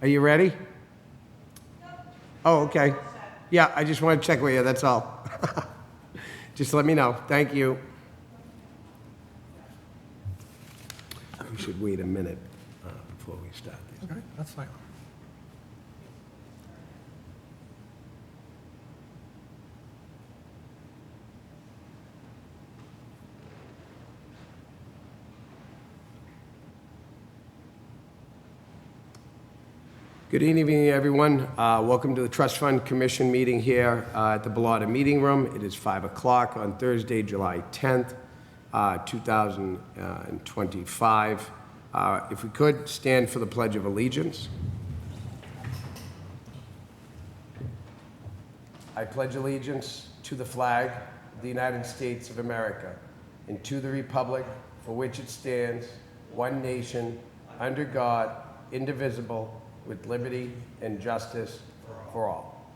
Are you ready? Oh, okay. Yeah, I just want to check with you, that's all. Just let me know. Thank you. We should wait a minute before we start this. Okay, that's fine. Good evening, everyone. Welcome to the Trust Fund Commission meeting here at the Bellotta Meeting Room. It is 5 o'clock on Thursday, July 10th, 2025. If we could, stand for the Pledge of Allegiance. I pledge allegiance to the flag of the United States of America and to the republic for which it stands, one nation, under God, indivisible, with liberty and justice for all.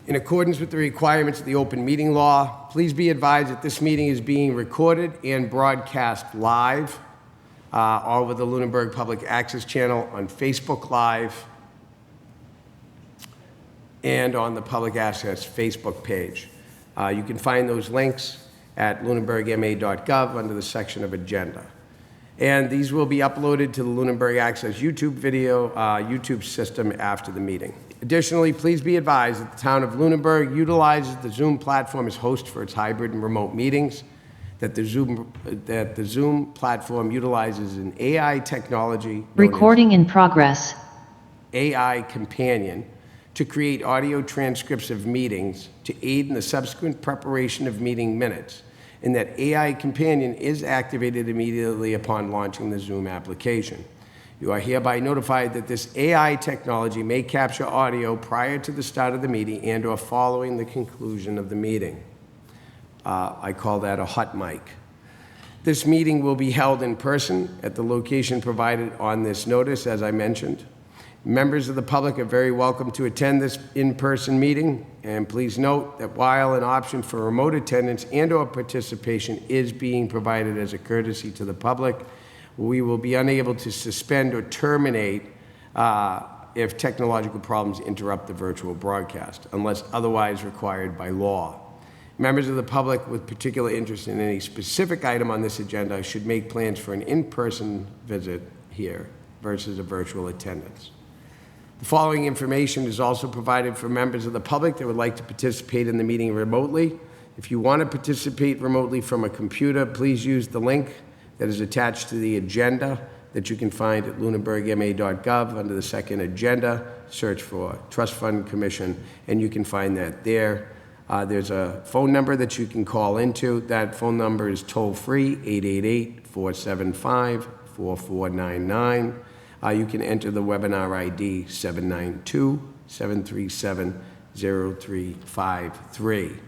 In accordance with the requirements of the open meeting law, please be advised that this meeting is being recorded and broadcast live all over the Lunenburg Public Access Channel on Facebook Live and on the Public Access Facebook page. You can find those links at lunenburgma.gov under the section of Agenda. And these will be uploaded to the Lunenburg Access YouTube YouTube system after the meeting. Additionally, please be advised that the town of Lunenburg utilizes the Zoom platform as host for its hybrid and remote meetings, that the Zoom platform utilizes an AI technology recording in progress, AI Companion, to create audio transcripts of meetings to aid in the subsequent preparation of meeting minutes, and that AI Companion is activated immediately upon launching the Zoom application. You are hereby notified that this AI technology may capture audio prior to the start of the meeting and or following the conclusion of the meeting. I call that a hot mic. This meeting will be held in person at the location provided on this notice, as I mentioned. Members of the public are very welcome to attend this in-person meeting, and please note that while an option for remote attendance and or participation is being provided as a courtesy to the public, we will be unable to suspend or terminate if technological problems interrupt the virtual broadcast, unless otherwise required by law. Members of the public with particular interest in any specific item on this agenda should make plans for an in-person visit here versus a virtual attendance. The following information is also provided for members of the public that would like to participate in the meeting remotely. If you want to participate remotely from a computer, please use the link that is attached to the agenda that you can find at lunenburgma.gov under the second agenda. Search for Trust Fund Commission, and you can find that there. There's a phone number that you can call into. That phone number is toll-free, 888-475-4499. You can enter the webinar ID 792-737-0353.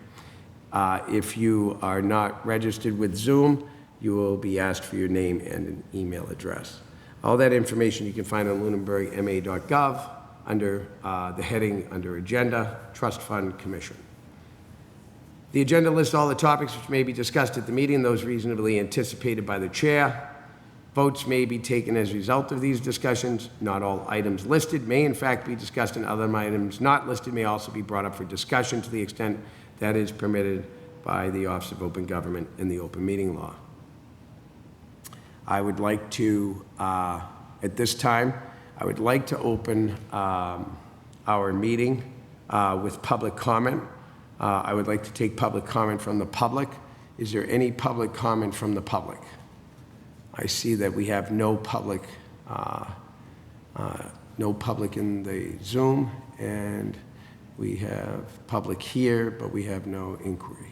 If you are not registered with Zoom, you will be asked for your name and an email address. All that information you can find on lunenburgma.gov under the heading under Agenda, Trust Fund Commission. The agenda lists all the topics which may be discussed at the meeting, those reasonably anticipated by the chair. Votes may be taken as a result of these discussions. Not all items listed may in fact be discussed, and other items not listed may also be brought up for discussion to the extent that is permitted by the Office of Open Government and the Open Meeting Law. I would like to, at this time, I would like to open our meeting with public comment. I would like to take public comment from the public. Is there any public comment from the public? I see that we have no public in the Zoom, and we have public here, but we have no inquiry.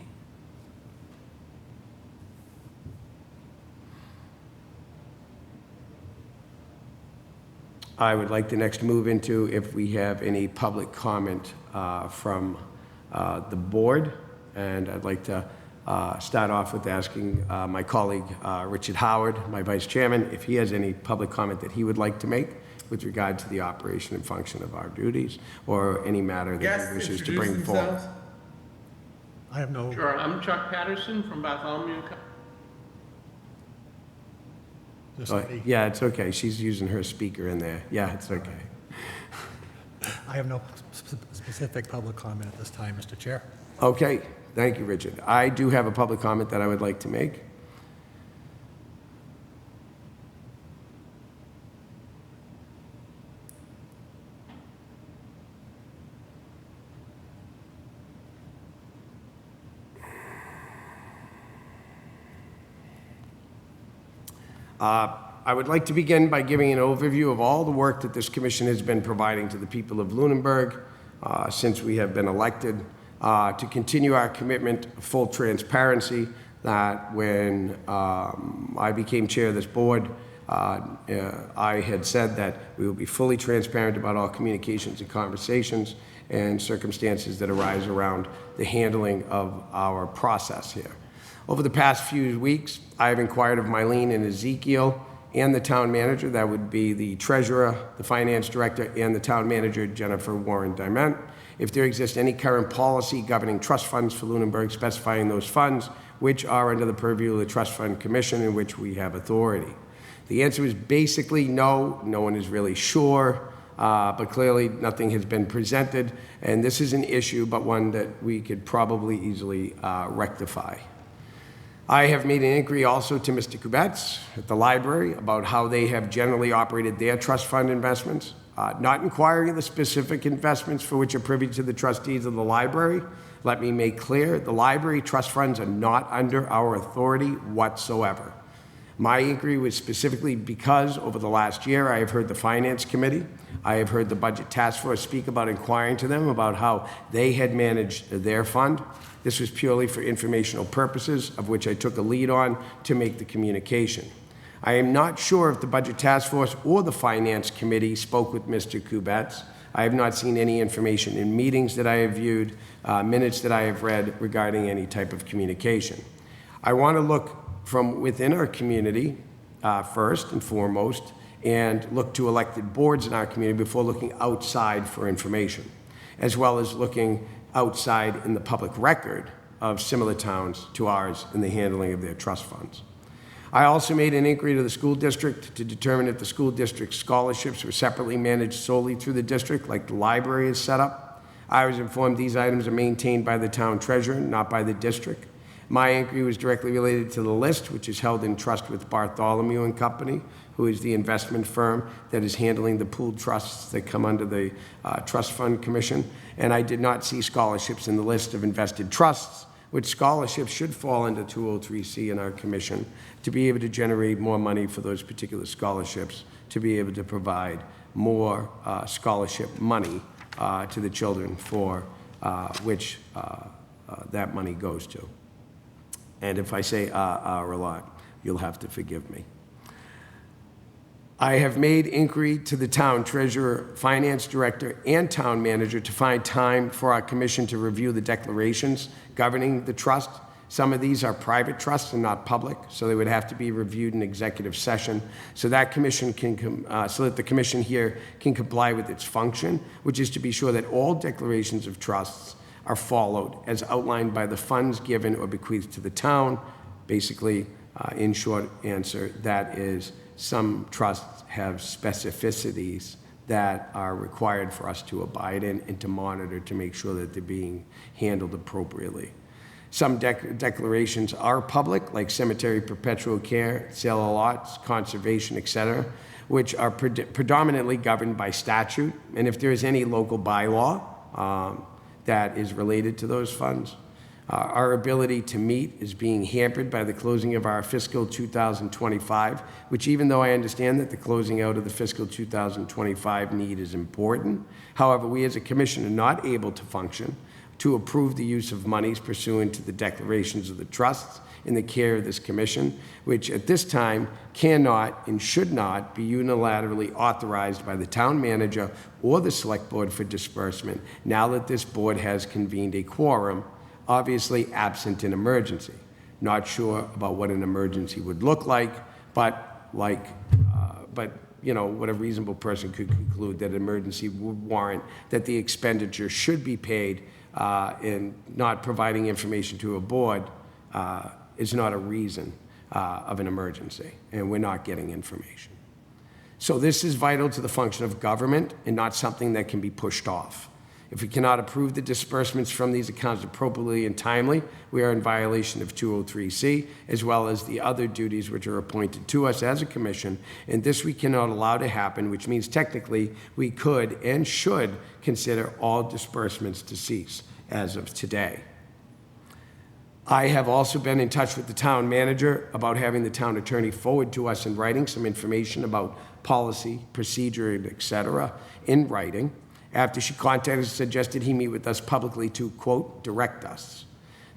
I would like to next move into if we have any public comment from the board, and I'd like to start off with asking my colleague Richard Howard, my vice chairman, if he has any public comment that he would like to make with regard to the operation and function of our duties, or any matter that he wishes to bring forward. I have no. Sure, I'm Chuck Patterson from Bartholomew. This will be, Yeah, it's okay. She's using her speaker in there. Yeah, it's okay. I have no specific public comment at this time, Mr. Chair. Okay, thank you, Richard. I do have a public comment that I would like to make. I would like to begin by giving an overview of all the work that this commission has been providing to the people of Lunenburg since we have been elected, to continue our commitment of full transparency, that when I became chair of this board, I had said that we will be fully transparent about all communications and conversations and circumstances that arise around the handling of our process here. Over the past few weeks, I have inquired of Mylene and Ezekiel and the town manager, that would be the treasurer, the finance director, and the town manager, Jennifer Warren Diment, if there exists any current policy governing trust funds for Lunenburg, specifying those funds which are under the purview of the Trust Fund Commission, in which we have authority. The answer is basically no. No one is really sure, but clearly nothing has been presented, and this is an issue, but one that we could probably easily rectify. I have made an inquiry also to Mr. Kubetz at the library about how they have generally operated their trust fund investments, not inquiring the specific investments for which are privy to the trustees of the library. Let me make clear, the library trust funds are not under our authority whatsoever. My inquiry was specifically because over the last year I have heard the Finance Committee, I have heard the Budget Task Force speak about inquiring to them about how they had managed their fund. This was purely for informational purposes, of which I took a lead on to make the communication. I am not sure if the Budget Task Force or the Finance Committee spoke with Mr. Kubetz. I have not seen any information in meetings that I have viewed, minutes that I have read regarding any type of communication. I want to look from within our community first and foremost, and look to elected boards in our community before looking outside for information, as well as looking outside in the public record of similar towns to ours in the handling of their trust funds. I also made an inquiry to the school district to determine if the school district scholarships were separately managed solely through the district, like the library is set up. I was informed these items are maintained by the town treasurer, not by the district. My inquiry was directly related to the list, which is held in trust with Bartholomew and Company, who is the investment firm that is handling the pooled trusts that come under the Trust Fund Commission. And I did not see scholarships in the list of invested trusts, which scholarships should fall into 203C in our commission to be able to generate more money for those particular scholarships, to be able to provide more scholarship money to the children for which that money goes to. And if I say a lot, you'll have to forgive me. I have made inquiry to the town treasurer, finance director, and town manager to find time for our commission to review the declarations governing the trust. Some of these are private trusts and not public, so they would have to be reviewed in executive session, so that commission can, so that the commission here can comply with its function, which is to be sure that all declarations of trusts are followed as outlined by the funds given or bequeathed to the town. Basically, in short answer, that is, some trusts have specificities that are required for us to abide in and to monitor to make sure that they're being handled appropriately. Some declarations are public, like cemetery perpetual care, sale of lots, conservation, etc., which are predominantly governed by statute, and if there is any local bylaw that is related to those funds. Our ability to meet is being hampered by the closing of our fiscal 2025, which, even though I understand that the closing out of the fiscal 2025 need is important, however, we as a commission are not able to function to approve the use of monies pursuant to the declarations of the trusts in the care of this commission, which at this time cannot and should not be unilaterally authorized by the town manager or the select board for disbursement, now that this board has convened a quorum, obviously absent an emergency. Not sure about what an emergency would look like, but you know, what a reasonable person could conclude that an emergency would warrant that the expenditure should be paid, and not providing information to a board is not a reason of an emergency, and we're not getting information. So this is vital to the function of government and not something that can be pushed off. If we cannot approve the disbursements from these accounts appropriately and timely, we are in violation of 203C, as well as the other duties which are appointed to us as a commission, and this we cannot allow to happen, which means technically we could and should consider all disbursements to cease as of today. I have also been in touch with the town manager about having the town attorney forward to us in writing some information about policy, procedure, and et cetera, in writing. After she contacted us, suggested he meet with us publicly to, quote, direct us.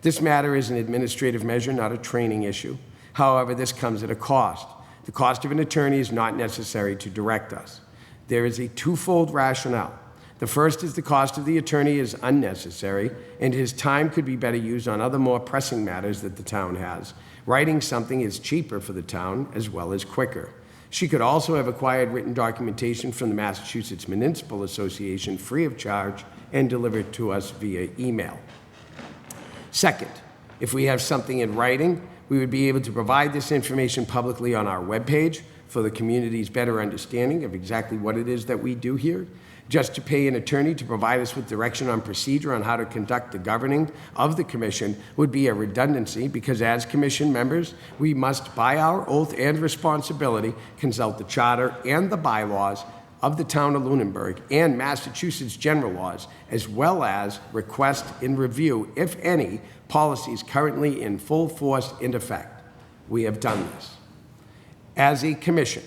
This matter is an administrative measure, not a training issue. However, this comes at a cost. The cost of an attorney is not necessary to direct us. There is a twofold rationale. The first is the cost of the attorney is unnecessary, and his time could be better used on other more pressing matters that the town has. Writing something is cheaper for the town as well as quicker. She could also have acquired written documentation from the Massachusetts Municipal Association free of charge and delivered to us via email. Second, if we have something in writing, we would be able to provide this information publicly on our webpage for the community's better understanding of exactly what it is that we do here. Just to pay an attorney to provide us with direction on procedure on how to conduct the governing of the commission would be a redundancy, because as commission members, we must, by our oath and responsibility, consult the charter and the bylaws of the town of Lunenburg and Massachusetts general laws, as well as request and review, if any, policies currently in full force and effect. We have done this. As a commission,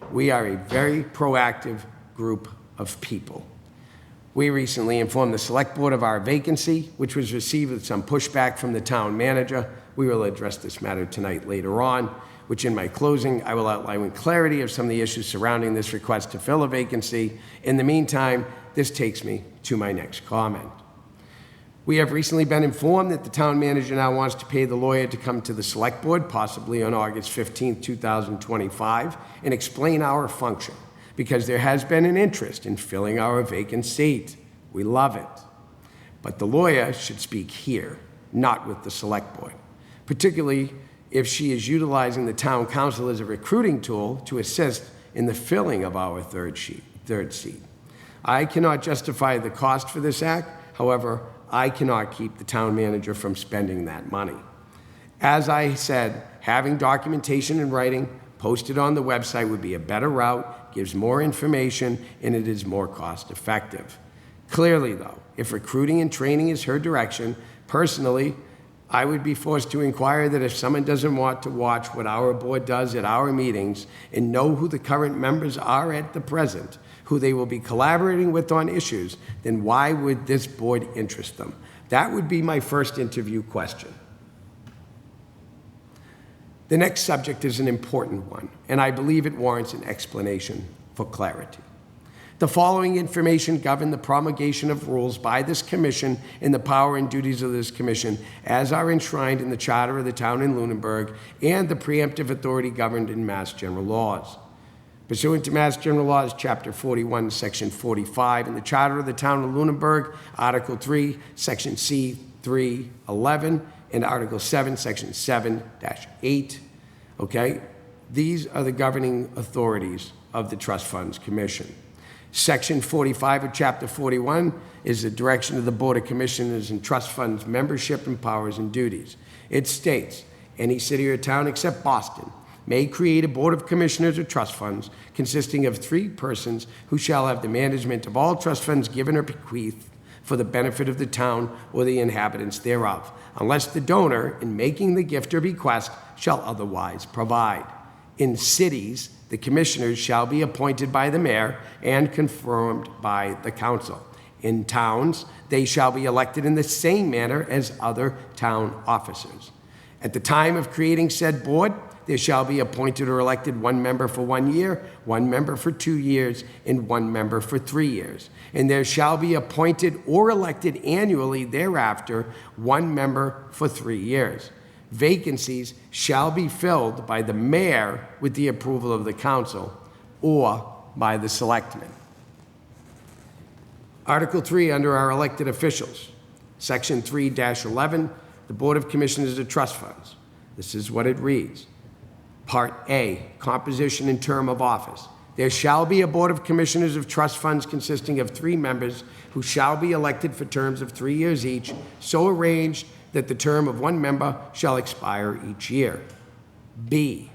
we are a very proactive group of people. We recently informed the select board of our vacancy, which was received with some pushback from the town manager. We will address this matter tonight later on, which in my closing, I will outline with clarity of some of the issues surrounding this request to fill a vacancy. In the meantime, this takes me to my next comment. We have recently been informed that the town manager now wants to pay the lawyer to come to the select board, possibly on August 15, 2025, and explain our function, because there has been an interest in filling our vacant seat. We love it. But the lawyer should speak here, not with the select board, particularly if she is utilizing the town council as a recruiting tool to assist in the filling of our third seat. I cannot justify the cost for this act. However, I cannot keep the town manager from spending that money. As I said, having documentation in writing posted on the website would be a better route, gives more information, and it is more cost effective. Clearly, though, if recruiting and training is her direction, personally, I would be forced to inquire that if someone doesn't want to watch what our board does at our meetings and know who the current members are at the present, who they will be collaborating with on issues, then why would this board interest them? That would be my first interview question. The next subject is an important one, and I believe it warrants an explanation for clarity. The following information govern the promulgation of rules by this commission and the power and duties of this commission as are enshrined in the charter of the town in Lunenburg and the preemptive authority governed in Mass General Laws. Pursuant to Mass General Laws, Chapter 41, Section 45, and the charter of the town of Lunenburg, Article 3, Section C 311, and Article 7, Section 7-8, okay? These are the governing authorities of the Trust Funds Commission. Section 45 of Chapter 41 is the direction of the Board of Commissioners and Trust Funds membership and powers and duties. It states, any city or town except Boston may create a Board of Commissioners or Trust Funds consisting of 3 persons who shall have the management of all trust funds given or bequeathed for the benefit of the town or the inhabitants thereof, unless the donor, in making the gift or bequest, shall otherwise provide. In cities, the commissioners shall be appointed by the mayor and confirmed by the council. In towns, they shall be elected in the same manner as other town officers. At the time of creating said board, there shall be appointed or elected 1 member for 1 year, 1 member for 2 years, and 1 member for 3 years. And there shall be appointed or elected annually thereafter 1 member for 3 years. Vacancies shall be filled by the mayor with the approval of the council or by the selectmen. Article 3, under our elected officials, Section 3-11, the Board of Commissioners of Trust Funds. This is what it reads. Part A, composition and term of office. There shall be a Board of Commissioners of Trust Funds consisting of 3 members who shall be elected for terms of 3 years each, so arranged that the term of 1 member shall expire each year. B,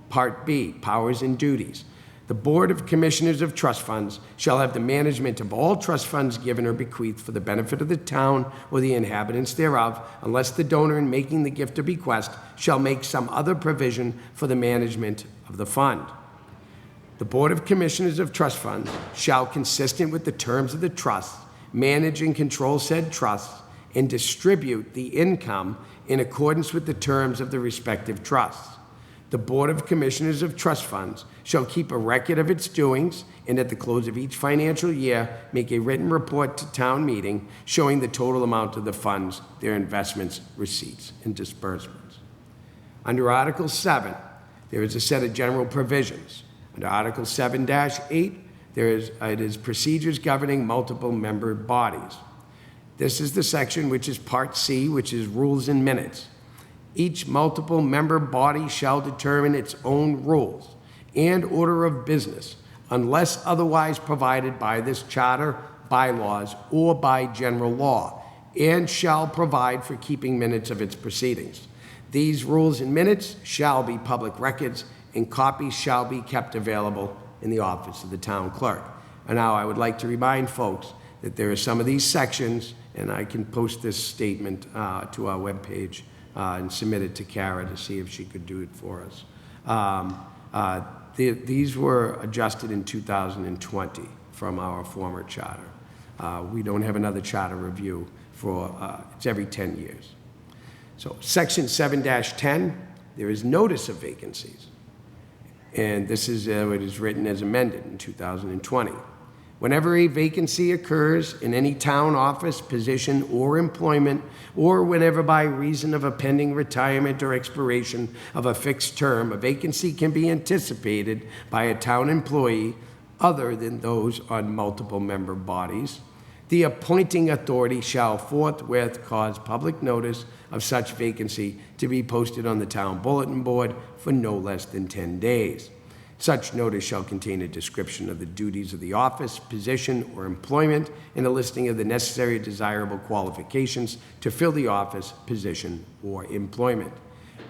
Part B, powers and duties. The Board of Commissioners of Trust Funds shall have the management of all trust funds given or bequeathed for the benefit of the town or the inhabitants thereof, unless the donor in making the gift or bequest shall make some other provision for the management of the fund. The Board of Commissioners of Trust Funds shall, consistent with the terms of the trust, manage and control said trusts and distribute the income in accordance with the terms of the respective trusts. The Board of Commissioners of Trust Funds shall keep a record of its doings and at the close of each financial year, make a written report to town meeting showing the total amount of the funds, their investments, receipts, and disbursements. Under Article 7, there is a set of general provisions. Under Article 7-8, it is procedures governing multiple member bodies. This is the section which is Part C, which is rules and minutes. Each multiple member body shall determine its own rules and order of business unless otherwise provided by this charter, bylaws, or by general law, and shall provide for keeping minutes of its proceedings. These rules and minutes shall be public records, and copies shall be kept available in the office of the town clerk. And now I would like to remind folks that there are some of these sections, and I can post this statement to our webpage and submit it to Kara to see if she could do it for us. These were adjusted in 2020 from our former charter. We don't have another charter review for, it's every 10 years. So Section 7-10, there is notice of vacancies. And this is what is written as amended in 2020. Whenever a vacancy occurs in any town office, position, or employment, or whenever by reason of a pending retirement or expiration of a fixed term, a vacancy can be anticipated by a town employee other than those on multiple member bodies, the appointing authority shall forthwith cause public notice of such vacancy to be posted on the town bulletin board for no less than 10 days. Such notice shall contain a description of the duties of the office, position, or employment, and a listing of the necessary desirable qualifications to fill the office, position, or employment.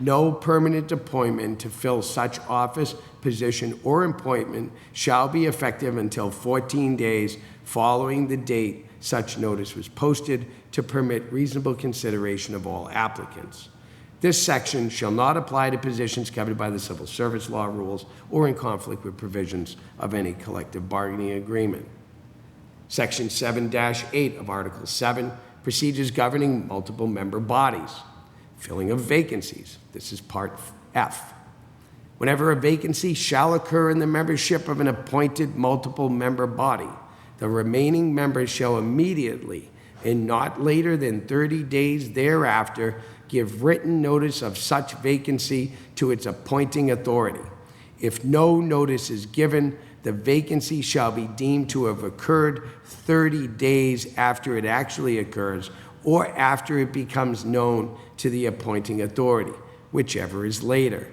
No permanent appointment to fill such office, position, or appointment shall be effective until 14 days following the date such notice was posted to permit reasonable consideration of all applicants. This section shall not apply to positions covered by the civil service law rules or in conflict with provisions of any collective bargaining agreement. Section 7-8 of Article 7, procedures governing multiple member bodies. Filling of vacancies. This is Part F. Whenever a vacancy shall occur in the membership of an appointed multiple member body, the remaining members shall immediately and not later than 30 days thereafter give written notice of such vacancy to its appointing authority. If no notice is given, the vacancy shall be deemed to have occurred 30 days after it actually occurs or after it becomes known to the appointing authority, whichever is later.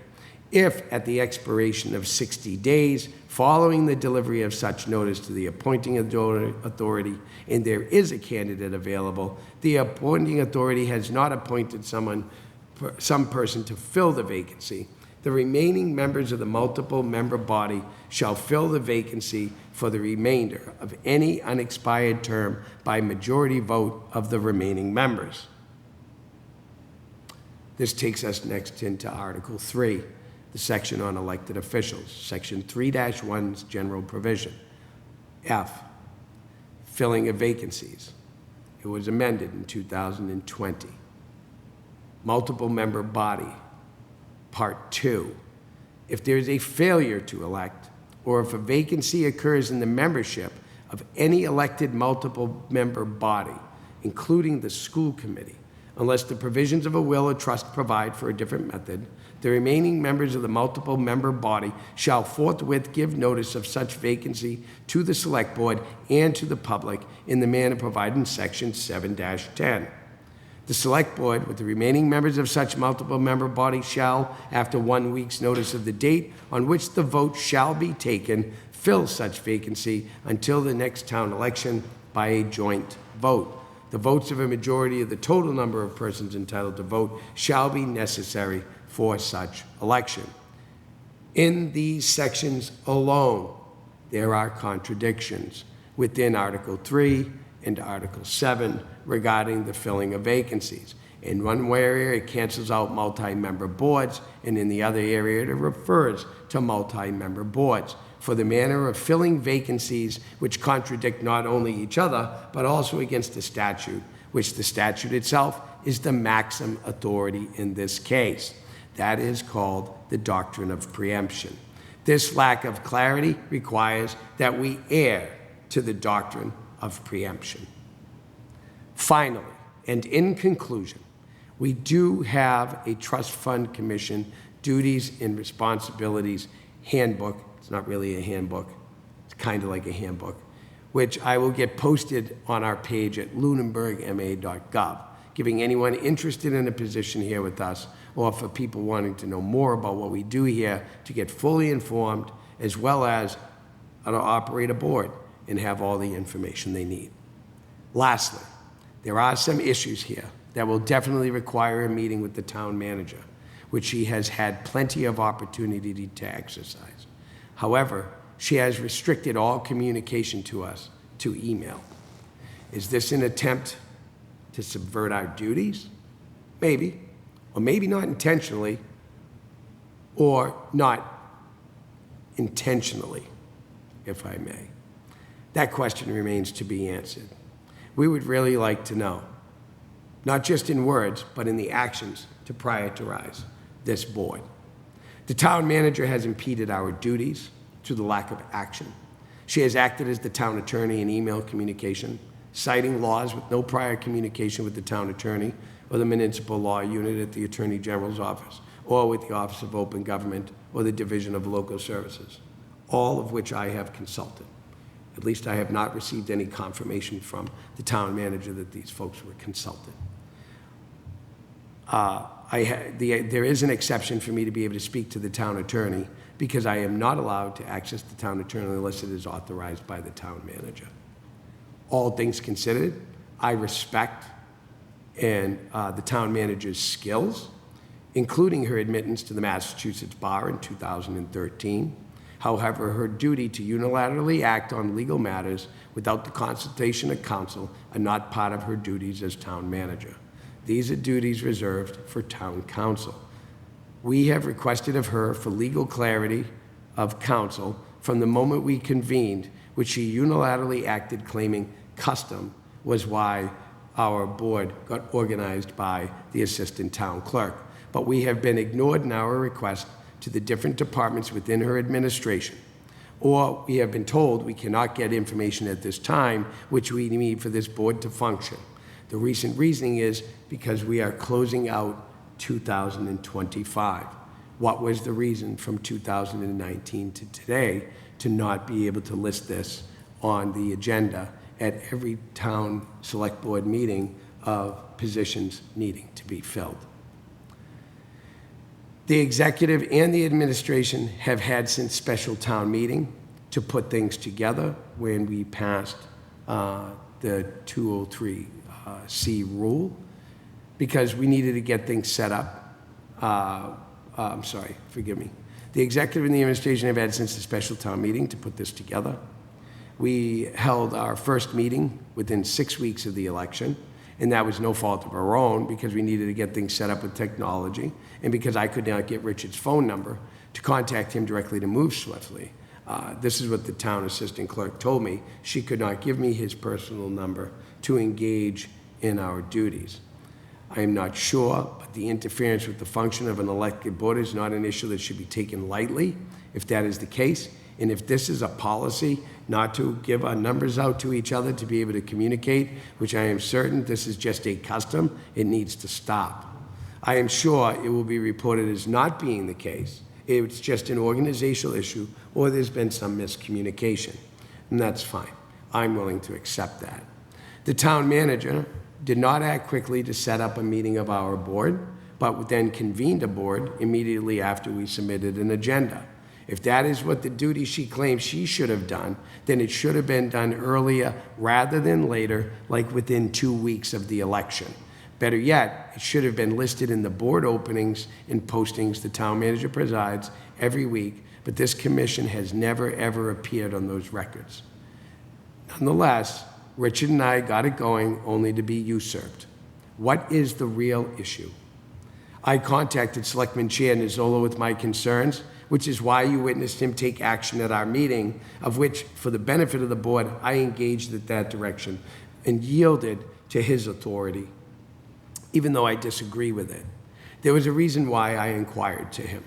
If at the expiration of 60 days following the delivery of such notice to the appointing authority and there is a candidate available, the appointing authority has not appointed some person to fill the vacancy, the remaining members of the multiple member body shall fill the vacancy for the remainder of any unexpired term by majority vote of the remaining members. This takes us next into Article 3, the section on elected officials, Section 3-1's general provision. F, filling of vacancies. It was amended in 2020. Multiple member body, Part 2. If there is a failure to elect, or if a vacancy occurs in the membership of any elected multiple member body, including the school committee, unless the provisions of a will or trust provide for a different method, the remaining members of the multiple member body shall forthwith give notice of such vacancy to the select board and to the public in the manner provided in Section 7-10. The Select Board, with the remaining members of such multiple member body, shall, after 1 week's notice of the date on which the vote shall be taken, fill such vacancy until the next town election by a joint vote. The votes of a majority of the total number of persons entitled to vote shall be necessary for such election. In these sections alone, there are contradictions within Article 3 and Article 7 regarding the filling of vacancies. In one area, it cancels out multi-member boards, and in the other area, it refers to multi-member boards for the manner of filling vacancies which contradict not only each other, but also against the statute, which the statute itself is the maximum authority in this case. That is called the doctrine of preemption. This lack of clarity requires that we err to the doctrine of preemption. Finally, and in conclusion, we do have a trust fund commission duties and responsibilities handbook. It's not really a handbook. It's kind of like a handbook, which I will get posted on our page at lunenburgma.gov, giving anyone interested in a position here with us, or for people wanting to know more about what we do here, to get fully informed, as well as how to operate a board and have all the information they need. Lastly, there are some issues here that will definitely require a meeting with the town manager, which she has had plenty of opportunity to exercise. However, she has restricted all communication to us to email. Is this an attempt to subvert our duties? Maybe, or maybe not intentionally, or not intentionally, if I may. That question remains to be answered. We would really like to know, not just in words, but in the actions, to prioritize this board. The town manager has impeded our duties through the lack of action. She has acted as the town attorney in email communication, citing laws with no prior communication with the town attorney or the municipal law unit at the Attorney General's office, or with the Office of Open Government or the Division of Local Services, all of which I have consulted. At least I have not received any confirmation from the town manager that these folks were consulted. There is an exception for me to be able to speak to the town attorney, because I am not allowed to access the town attorney unless it is authorized by the town manager. All things considered, I respect the town manager's skills, including her admittance to the Massachusetts Bar in 2013. However, her duty to unilaterally act on legal matters without the consultation of counsel are not part of her duties as town manager. These are duties reserved for town council. We have requested of her for legal clarity of counsel from the moment we convened, which she unilaterally acted, claiming custom was why our board got organized by the assistant town clerk. But we have been ignored in our request to the different departments within her administration, or we have been told we cannot get information at this time, which we need for this board to function. The recent reasoning is because we are closing out 2025. What was the reason from 2019 to today to not be able to list this on the agenda at every town select board meeting of positions needing to be filled? The executive and the administration have had since special town meeting to put things together when we passed the 203C rule, because we needed to get things set up. I'm sorry, forgive me. The executive and the administration have had since the special town meeting to put this together. We held our first meeting within 6 weeks of the election, and that was no fault of our own, because we needed to get things set up with technology, and because I could not get Richard's phone number to contact him directly to move swiftly. This is what the town assistant clerk told me. She could not give me his personal number to engage in our duties. I am not sure, but the interference with the function of an elected board is not an issue that should be taken lightly, if that is the case. And if this is a policy not to give our numbers out to each other to be able to communicate, which I am certain this is just a custom, it needs to stop. I am sure it will be reported as not being the case. It's just an organizational issue, or there's been some miscommunication, and that's fine. I'm willing to accept that. The town manager did not act quickly to set up a meeting of our board, but then convened a board immediately after we submitted an agenda. If that is what the duty she claims she should have done, then it should have been done earlier rather than later, like within 2 weeks of the election. Better yet, it should have been listed in the board openings and postings the town manager presides every week, but this commission has never, ever appeared on those records. Nonetheless, Richard and I got it going only to be usurped. What is the real issue? I contacted Selectman Chair Nizzolo with my concerns, which is why you witnessed him take action at our meeting, of which, for the benefit of the board, I engaged at that direction and yielded to his authority, even though I disagree with it. There was a reason why I inquired to him.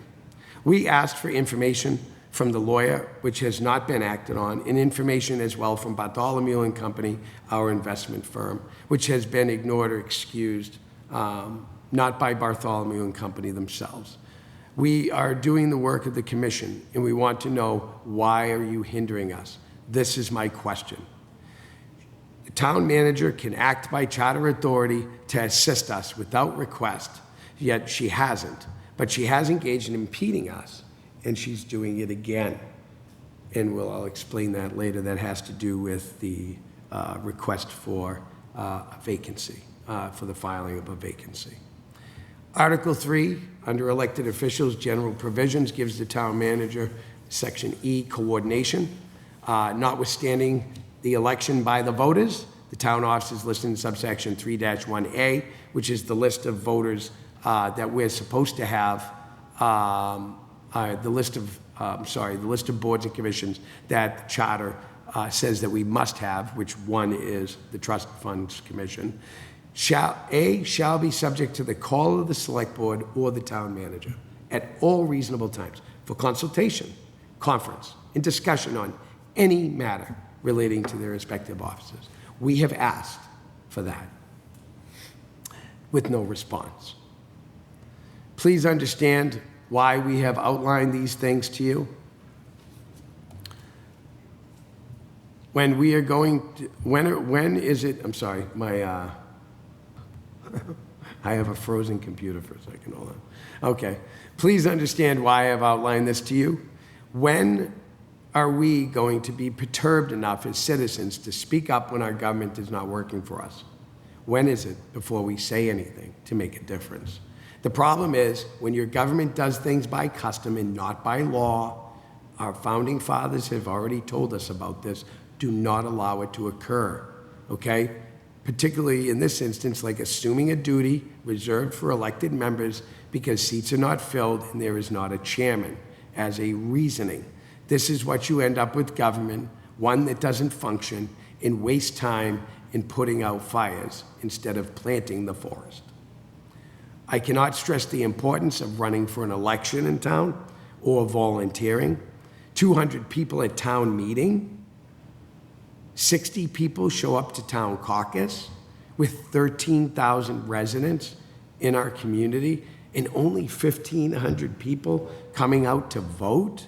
We asked for information from the lawyer, which has not been acted on, and information as well from Bartholomew and Company, our investment firm, which has been ignored or excused, not by Bartholomew and Company themselves. We are doing the work of the commission, and we want to know, why are you hindering us? This is my question. The town manager can act by charter authority to assist us without request, yet she hasn't. But she has engaged in impeding us, and she's doing it again. And I'll explain that later. That has to do with the request for a vacancy, for the filing of a vacancy. Article 3, under elected officials, general provisions, gives the town manager, Section E, coordination. Notwithstanding the election by the voters, the town office is listed in subsection 3-1A, which is the list of voters that we're supposed to have, the list of boards and commissions that the charter says that we must have, which one is the Trust Funds Commission. Shall be subject to the call of the select board or the town manager at all reasonable times for consultation, conference, and discussion on any matter relating to their respective offices. We have asked for that with no response. Please understand why we have outlined these things to you. When we are going to, when is it, I'm sorry, I have a frozen computer for a second, hold on. Okay, please understand why I have outlined this to you. When are we going to be perturbed enough as citizens to speak up when our government is not working for us? When is it before we say anything to make a difference? The problem is, when your government does things by custom and not by law, our founding fathers have already told us about this, do not allow it to occur, okay? Particularly in this instance, like assuming a duty reserved for elected members because seats are not filled and there is not a chairman, as a reasoning. This is what you end up with government, one that doesn't function and waste time in putting out fires instead of planting the forest. I cannot stress the importance of running for an election in town or volunteering. 200 people at town meeting, 60 people show up to town caucus with 13,000 residents in our community and only 1,500 people coming out to vote.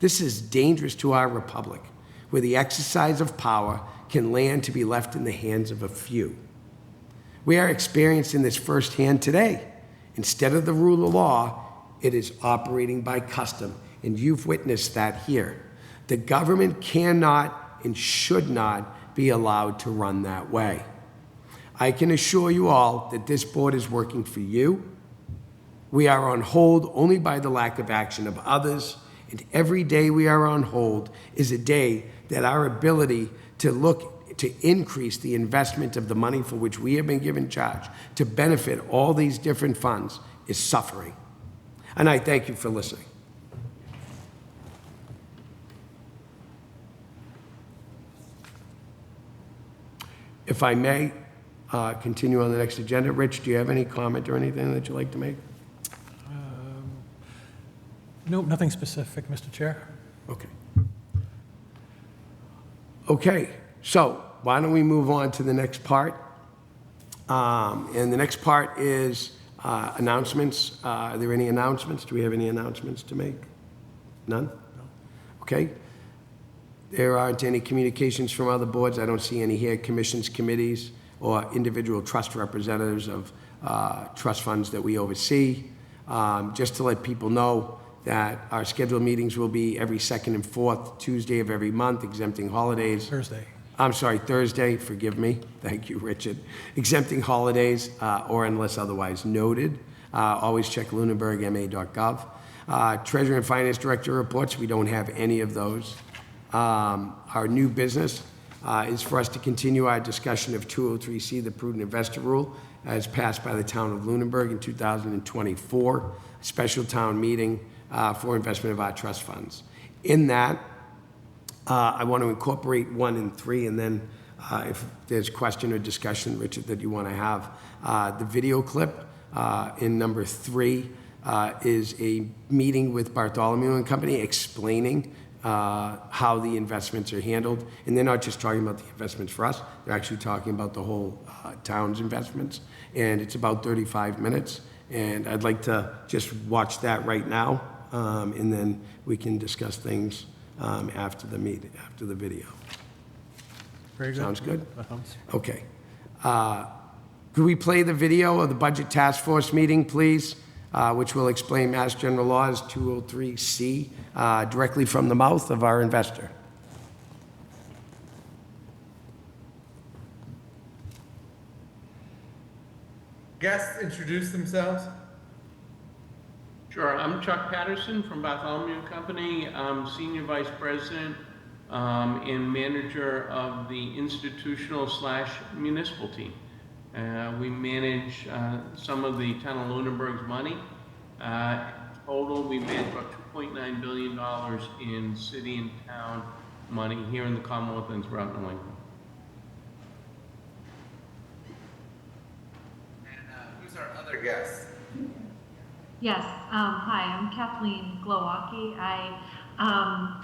This is dangerous to our republic, where the exercise of power can land to be left in the hands of a few. We are experiencing this firsthand today. Instead of the rule of law, it is operating by custom, and you've witnessed that here. The government cannot and should not be allowed to run that way. I can assure you all that this board is working for you. We are on hold only by the lack of action of others, and every day we are on hold is a day that our ability to look to increase the investment of the money for which we have been given charge to benefit all these different funds is suffering. And I thank you for listening. If I may continue on the next agenda. Rich, do you have any comment or anything that you'd like to make? No, nothing specific, Mr. Chair. Okay. Okay, so why don't we move on to the next part? And the next part is announcements. Are there any announcements? Do we have any announcements to make? None? No. Okay. There aren't any communications from other boards. I don't see any here. Commissions, committees. or individual trust representatives of trust funds that we oversee. Just to let people know that our scheduled meetings will be every second and fourth Tuesday of every month, exempting holidays. Thursday, forgive me. Thank you, Richard. Exempting holidays or unless otherwise noted. Always check lunenburgma.gov. Treasurer and Finance Director reports, we don't have any of those. Our new business is for us to continue our discussion of 203C, the Prudent Investor Rule, as passed by the town of Lunenburg in 2024, a special town meeting for investment of our trust funds. In that, I want to incorporate 1 and 3, and then if there's question or discussion, Richard, that you want to have, the video clip in number 3 is a meeting with Bartholomew and Company explaining how the investments are handled. And they're not just talking about the investments for us, they're actually talking about the whole town's investments. And it's about 35 minutes. And I'd like to just watch that right now, and then we can discuss things after the meeting, after the video. Very good. Sounds good? Okay. Could we play the video of the Budget Task Force meeting, please? Which will explain Mass General Laws 203C directly from the mouth of our investor. Guests introduce themselves. Sure, I'm Chuck Patterson from Bartholomew Company. I'm Senior Vice President and Manager of the institutional/municipal team. We manage some of the town of Lunenburg's money. Total, we manage about $2.9 billion in city and town money here in the Commonwealth and throughout New England. And who's our other guest? Yes, hi, I'm Kathleen Glowacki. I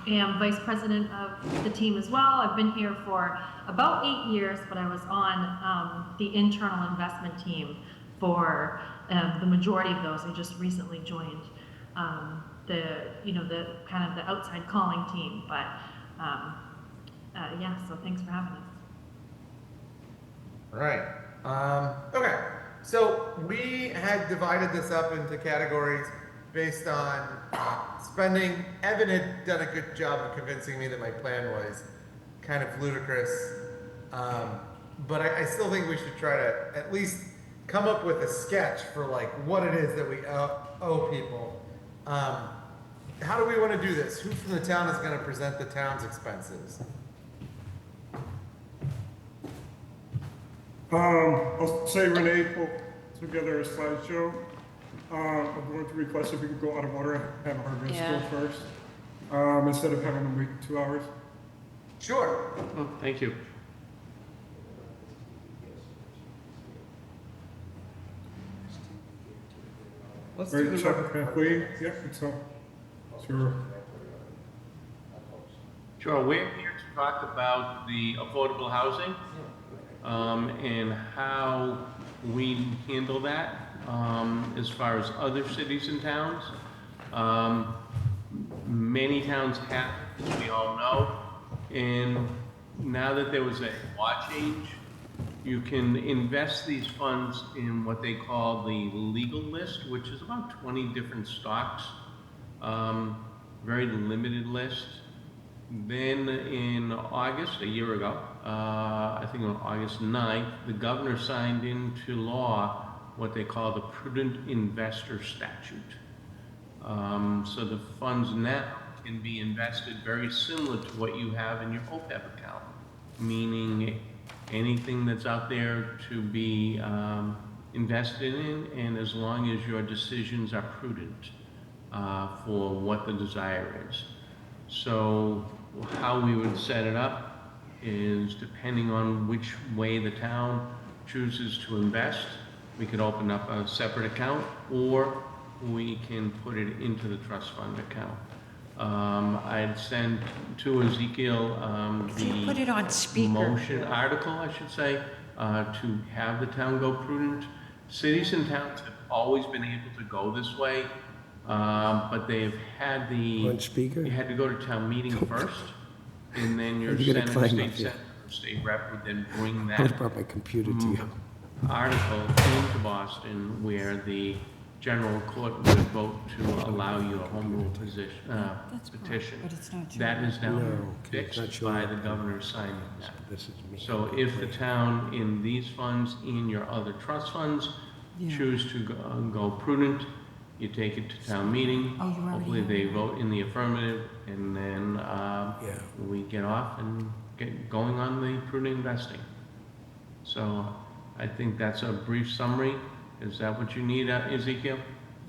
am Vice President of the team as well. I've been here for about 8 years, but I was on the internal investment team for the majority of those. I just recently joined the kind of the outside calling team, but yeah, so thanks for having us. All right. Okay. So we had divided this up into categories based on spending. Evan had done a good job of convincing me that my plan was kind of ludicrous, but I still think we should try to at least come up with a sketch for like what it is that we owe people. How do we want to do this? Who from the town is going to present the town's expenses? I'll say Renee put together a slideshow. I'm going to request if we could go out of order and have our guests go first, instead of having them wait 2 hours. Sure. Oh, thank you. Let's do Right, the Chuck, Kathleen? Yep, so, sure. Sure, we're here to talk about the affordable housing and how we handle that as far as other cities and towns. Many towns have, as we all know, and now that there was a law change, you can invest these funds in what they call the legal list, which is about 20 different stocks, very limited list. Then in August, a year ago, I think on August 9th, the governor signed into law what they call the Prudent Investor Statute. So the funds now can be invested very similar to what you have in your OPEB account, meaning anything that's out there to be invested in, and as long as your decisions are prudent for what the desire is. So how we would set it up is depending on which way the town chooses to invest. We could open up a separate account, or we can put it into the trust fund account. I'd send to Ezekiel the Put it on speaker. motion article, I should say, to have the town go prudent. Cities and towns have always been able to go this way, but they've had On speaker? you had to go to town meeting first, and then your You gotta Senate and climb state up here. senators state rep would then bring I just that brought my computer to you. article into Boston where the general court would vote to allow you a home rule petition. But it's not That is now No, okay, it's not fixed showing by up. the governor signing that. This is me. So if the town in these funds, in your other trust funds, Yeah. choose to go prudent, you take it to town meeting. Oh, you already Hopefully have they it. vote in the affirmative, and then Yeah. we get off and get going on the prudent investing. So I think that's a brief summary. Is that what you need, Ezekiel?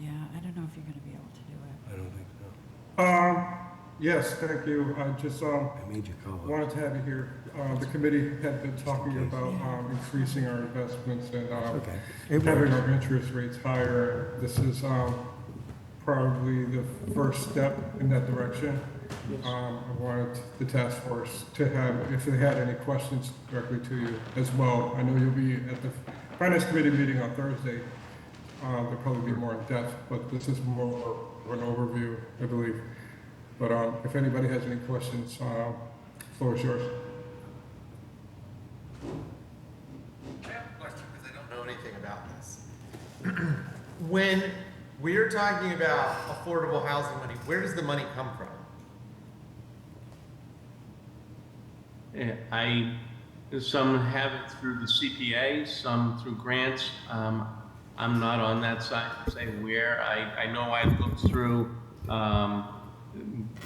Yeah, I don't know if you're gonna be able to do it. I don't think so. Yes, thank you. I just, I made you call it. wanted to have you here. The committee had been talking about, increasing our investments and, Okay. It having works. our interest rates higher. This is, probably the first step in that direction. I wanted the task force to have, if they had any questions directly to you as well. I know you'll be at the finance committee meeting on Thursday. There'll probably be more in depth, but this is more of an overview, I believe. But, if anybody has any questions, floor is yours. I have a question because I don't know anything about this. When we're talking about affordable housing money, where does the money come from? Some have it through the CPA, some through grants. I'm not on that side to say where. I know I looked through,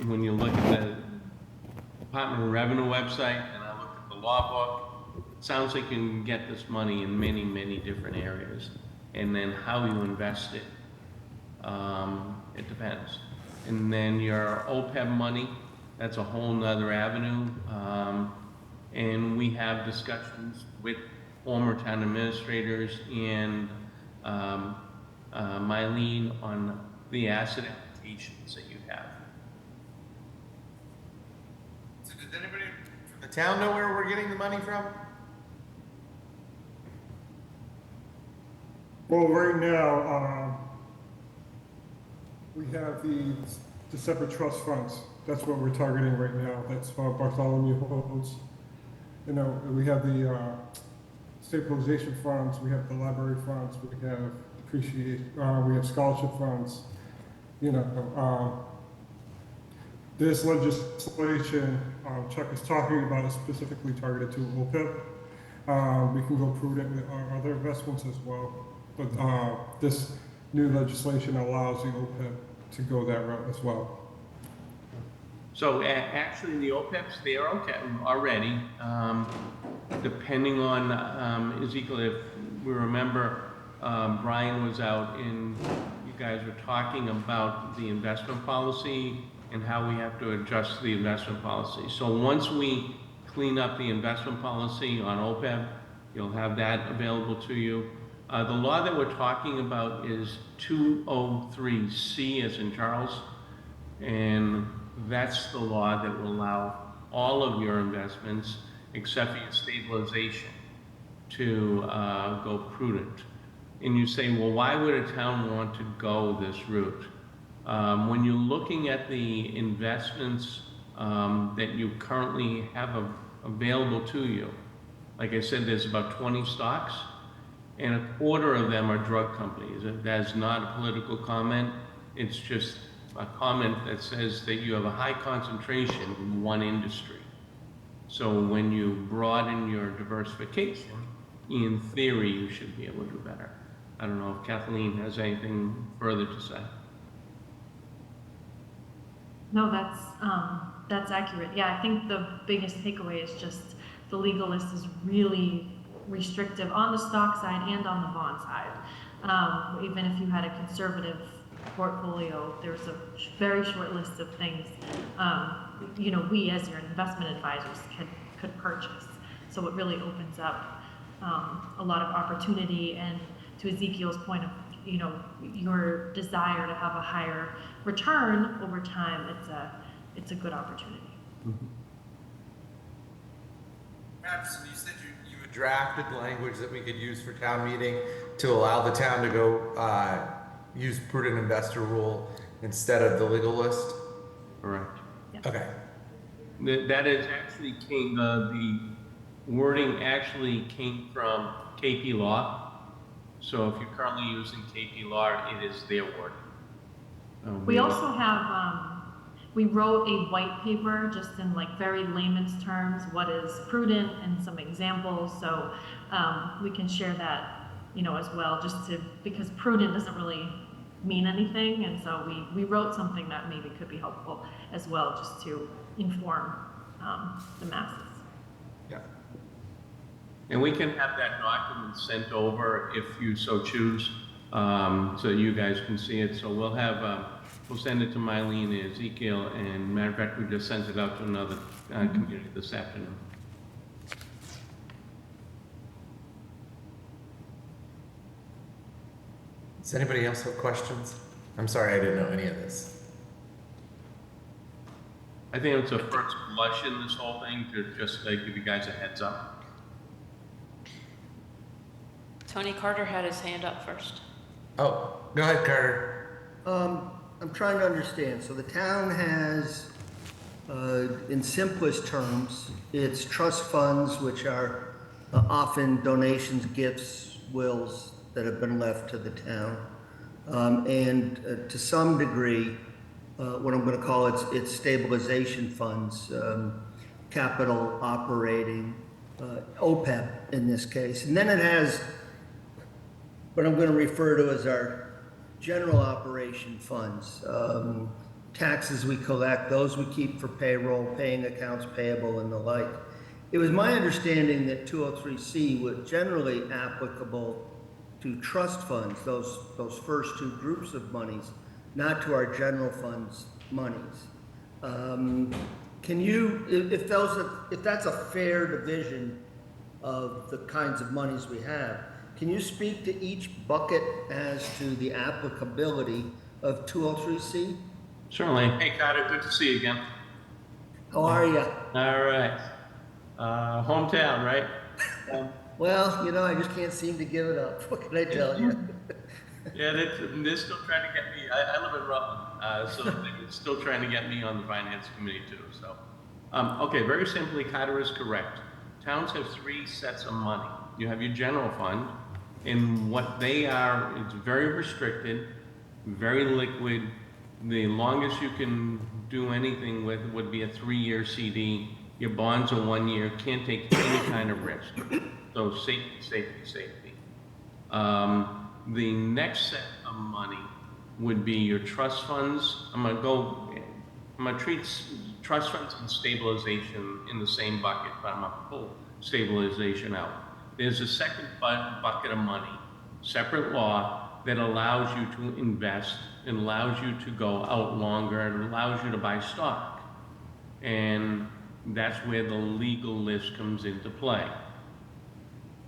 when you look at the Department of Revenue website and I looked at the law book, it sounds like you can get this money in many, many different areas. And then how you invest it, it depends. And then your OPEB money, that's a whole nother avenue. And we have discussions with former town administrators and Mylene on the asset applications that you have. So does anybody from the town know where we're getting the money from? Well, right now, we have the separate trust funds. That's what we're targeting right now. That's what Bartholomew holds. You know, we have the stabilization funds, we have the library funds, we have we have scholarship funds. You know, this legislation Chuck is talking about is specifically targeted to OPEB. We can go prudent with our other investments as well, but this new legislation allows the OPEB to go that route as well. So actually, the OPEBs, they are okay already. Depending on, Ezekiel, if we remember, Brian was out and you guys were talking about the investment policy and how we have to adjust the investment policy. So once we clean up the investment policy on OPEB, you'll have that available to you. The law that we're talking about is 203C as in Charles, and that's the law that will allow all of your investments, except for your stabilization, to go prudent. And you say, well, why would a town want to go this route? When you're looking at the investments that you currently have available to you, like I said, there's about 20 stocks, and a quarter of them are drug companies. That's not a political comment. It's just a comment that says that you have a high concentration in one industry. So when you broaden your diversification, in theory, you should be able to do better. I don't know if Kathleen has anything further to say. No, that's accurate. Yeah, I think the biggest takeaway is just the legal list is really restrictive on the stock side and on the bond side. Even if you had a conservative portfolio, there's a very short list of things, you know, we as your investment advisors could purchase. So it really opens up a lot of opportunity, and to Ezekiel's point of, you know, your desire to have a higher return over time, it's a good opportunity. Perhaps you said you had drafted language that we could use for town meeting to allow the town to go use prudent investor rule instead of the legal list? Correct. Okay. That is actually wording actually came from KP Law. So if you're currently using KP Law, it is their wording. We also have, we wrote a white paper just in like very layman's terms, what is prudent and some examples. So we can share that, you know, as well, because prudent doesn't really mean anything. And so we wrote something that maybe could be helpful as well, just to inform the masses. Yeah. And we can have that document sent over if you so choose, so you guys can see it. So we'll have, we'll send it to Mylene and Ezekiel, and matter of fact, we just sent it out to another community this afternoon. Does anybody else have questions? I'm sorry, I didn't know any of this. I think it's a first blush in this whole thing to just give you guys a heads up. Tony Carter had his hand up first. Oh, go ahead, Carter. I'm trying to understand. So the town has, in simplest terms, its trust funds, which are often donations, gifts, wills that have been left to the town. And to some degree, what I'm going to call its stabilization funds, capital operating, OPEB in this case. And then it has what I'm going to refer to as our general operation funds, taxes we collect, those we keep for payroll, paying accounts payable and the like. It was my understanding that 203C was generally applicable to trust funds, those first two groups of monies, not to our general funds monies. Can you, if that's a fair division of the kinds of monies we have, can you speak to each bucket as to the applicability of 203C? Certainly. Hey, Carter, good to see you again. How are you? All right. Hometown, right? Well, you know, I just can't seem to give it up. What can I tell you? Yeah, they're still trying to get me. I live in Rutland, so they're still trying to get me on the finance committee too. So, okay, very simply, Carter is correct. Towns have three sets of money. You have your general fund, and what they are, it's very restricted, very liquid. The longest you can do anything with would be a 3-year CD. Your bonds are 1 year, can't take any kind of risk. So safety, safety, safety. The next set of money would be your trust funds. I'm gonna treat trust funds and stabilization in the same bucket, but I'm gonna pull stabilization out. There's a second bucket of money, separate law, that allows you to invest, it allows you to go out longer, it allows you to buy stock. And that's where the legal list comes into play.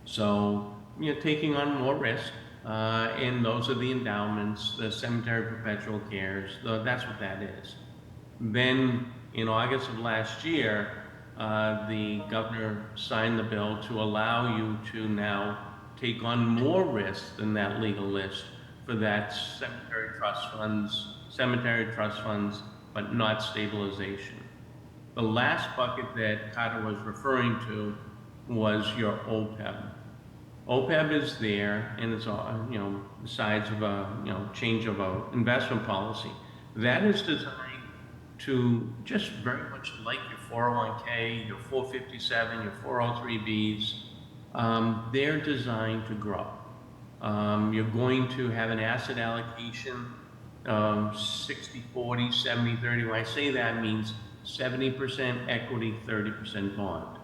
So you're taking on more risk, and those are the endowments, the cemetery perpetual cares, that's what that is. Then in August of last year, the governor signed the bill to allow you to now take on more risk than that legal list for that cemetery trust funds, but not stabilization. The last bucket that Carter was referring to was your OPEB. OPEB is there, and it's besides of a change of a investment policy. That is designed to just very much like your 401k, your 457, your 403bs. They're designed to grow. You're going to have an asset allocation, 60-40, 70-30. When I say that, it means 70% equity, 30% bond.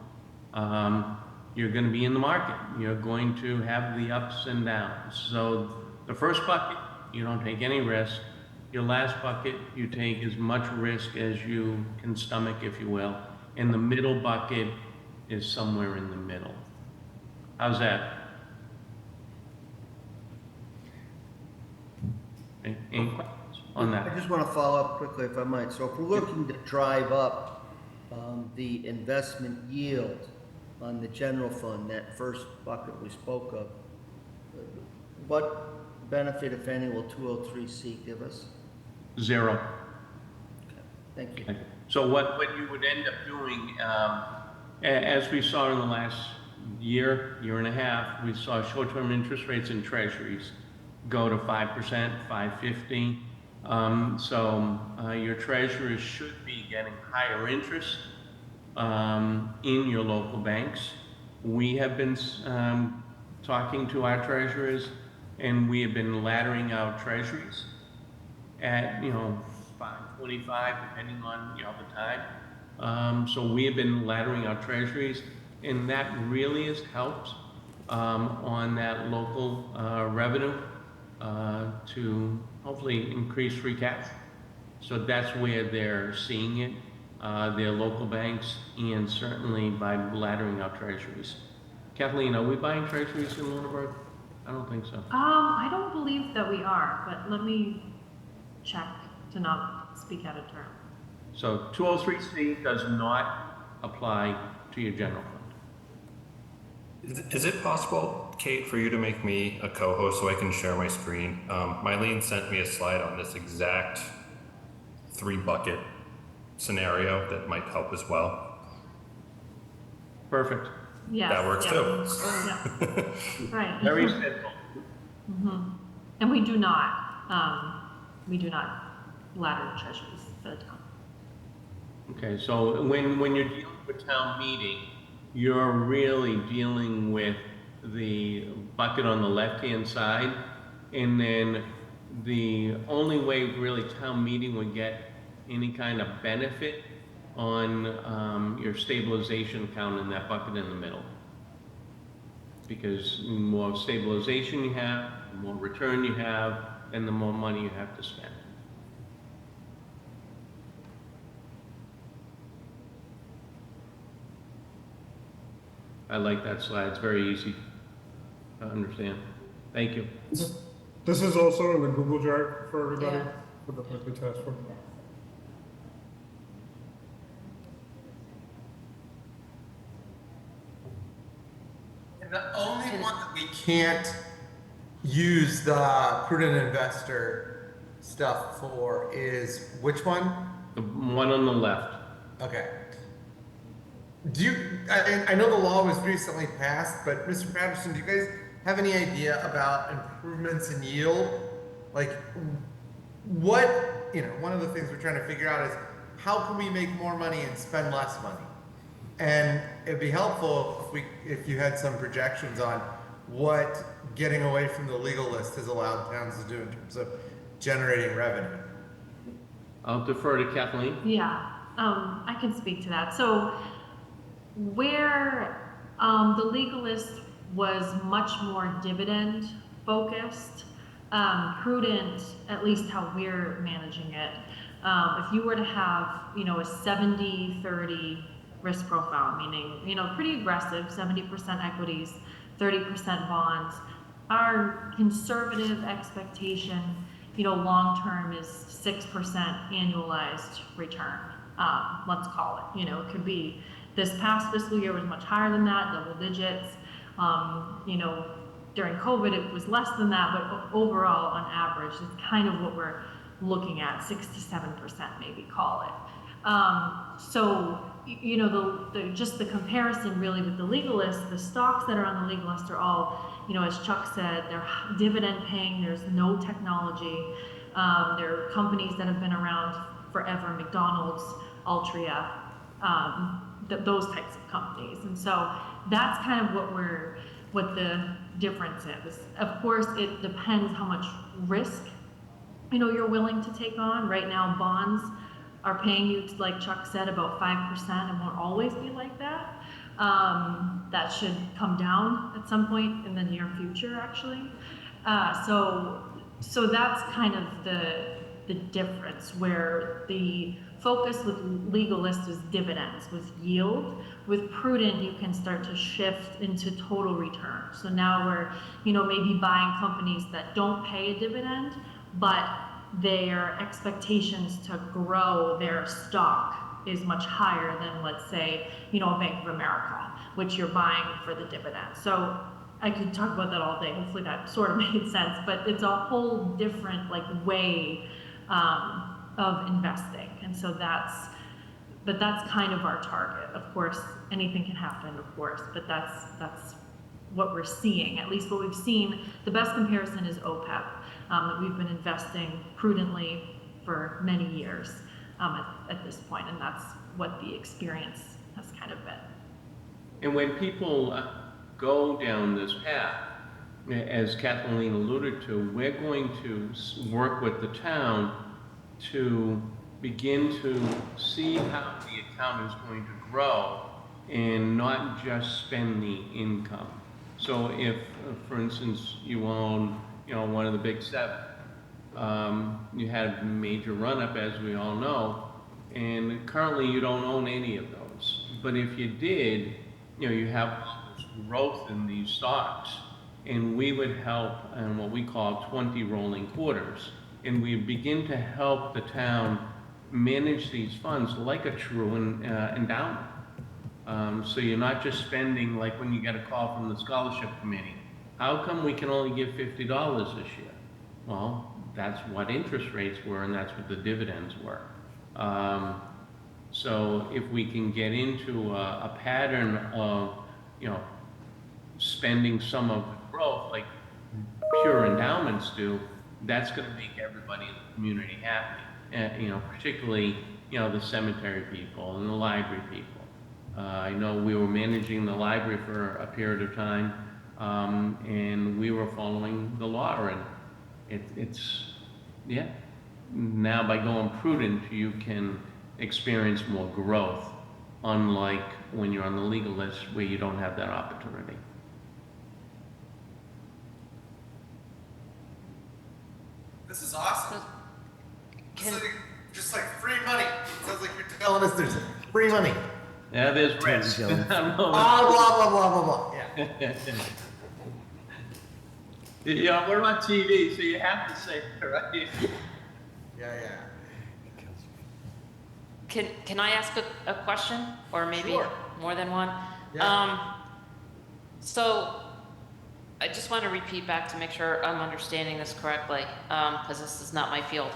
You're going to be in the market. You're going to have the ups and downs. So the first bucket, you don't take any risk. Your last bucket, you take as much risk as you can stomach, if you will. And the middle bucket is somewhere in the middle. How's that? Any questions on that? I just want to follow up quickly, if I might. So if we're looking to drive up the investment yield on the general fund, that first bucket we spoke of, what benefit, if any, will 203C give us? 0. Okay. Thank you. So what you would end up doing, as we saw in the last year, year and a half, we saw short-term interest rates in treasuries go to 5%, 5.50. Your treasurers should be getting higher interest in your local banks. We have been talking to our treasurers, and we have been laddering out treasuries at 5.25, depending on the time. So we have been laddering out treasuries, and that really has helped on that local revenue to hopefully increase free cash. So that's where they're seeing it, their local banks, and certainly by laddering out treasuries. Kathleen, are we buying treasuries in Lunenburg? I don't think so. I don't believe that we are, but let me check to not speak out of turn. So 203C does not apply to your general fund. Is it possible, Kate, for you to make me a co-host so I can share my screen? Mylene sent me a slide on this exact 3-bucket scenario that might help as well. Perfect. Yes. That works too. Yeah. Right. Very simple. And we do not ladder treasuries for the town. Okay, so when you're dealing with town meeting, you're really dealing with the bucket on the left-hand side, and then the only way really town meeting would get any kind of benefit on your stabilization account in that bucket in the middle. Because the more stabilization you have, the more return you have, and the more money you have to spend. I like that slide. It's very easy to understand. Thank you. This is also in the Google Drive for everybody, Yeah. for the task force. And the only one that we can't use the prudent investor stuff for is which one? The one on the left. Okay. I know the law was recently passed, but Mr. Patterson, do you guys have any idea about improvements in yield? Like, one of the things we're trying to figure out is how can we make more money and spend less money? And it'd be helpful if you had some projections on what getting away from the legal list has allowed towns to do in terms of generating revenue. I'll defer to Kathleen. Yeah, I can speak to that. So where the legal list was much more dividend focused, prudent, at least how we're managing it. If you were to have, a 70-30 risk profile, meaning, pretty aggressive, 70% equities, 30% bonds, our conservative expectation, long-term is 6% annualized return, let's call it. It could be this past fiscal year was much higher than that, double digits. During COVID, it was less than that, but overall, on average, it's kind of what we're looking at, 6 to 7%, maybe call it. So, just the comparison really with the legal list, the stocks that are on the legal list are all, as Chuck said, they're dividend paying, there's no technology. They're companies that have been around forever, McDonald's, Altria, those types of companies. And so that's kind of what the difference is. Of course, it depends how much risk, you're willing to take on. Right now, bonds are paying you, like Chuck said, about 5% and won't always be like that. That should come down at some point in the near future, actually. So that's kind of the difference, where the focus with legal list is dividends, with yield. With prudent, you can start to shift into total return. So now we're, maybe buying companies that don't pay a dividend, but their expectations to grow their stock is much higher than, let's say, a Bank of America, which you're buying for the dividend. So I could talk about that all day. Hopefully that sort of made sense, but it's a whole different way of investing. And so that's but that's kind of our target. Of course, anything can happen, of course, but that's what we're seeing. At least what we've seen, the best comparison is OPEB, that we've been investing prudently for many years at this point, and that's what the experience has kind of been. And when people go down this path, as Kathleen alluded to, we're going to work with the town to begin to see how the account is going to grow and not just spend the income. So if, for instance, you own, one of the big seven, you had a major run-up, as we all know, and currently you don't own any of those. But if you did, you have all this growth in these stocks, and we would help in what we call 20 rolling quarters, and we begin to help the town manage these funds like a true endowment. So you're not just spending like when you get a call from the scholarship committee. How come we can only give $50 this year? Well, that's what interest rates were, and that's what the dividends were. So if we can get into a pattern of, spending some of the growth like pure endowments do, that's going to make everybody in the community happy. Particularly, the cemetery people and the library people. I know we were managing the library for a period of time, and we were following the law, and it's now by going prudent, you can experience more growth, unlike when you're on the legal list where you don't have that opportunity. This is awesome. Just like free money. It sounds like you're telling us there's free money. Yeah, there's risk. Blah, blah, blah, blah, blah. Yeah. We're on TV, so you have to say it, right? Yeah. Can I ask a question, or maybe Sure. more than one? Yeah. So I just want to repeat back to make sure I'm understanding this correctly, because this is not my field.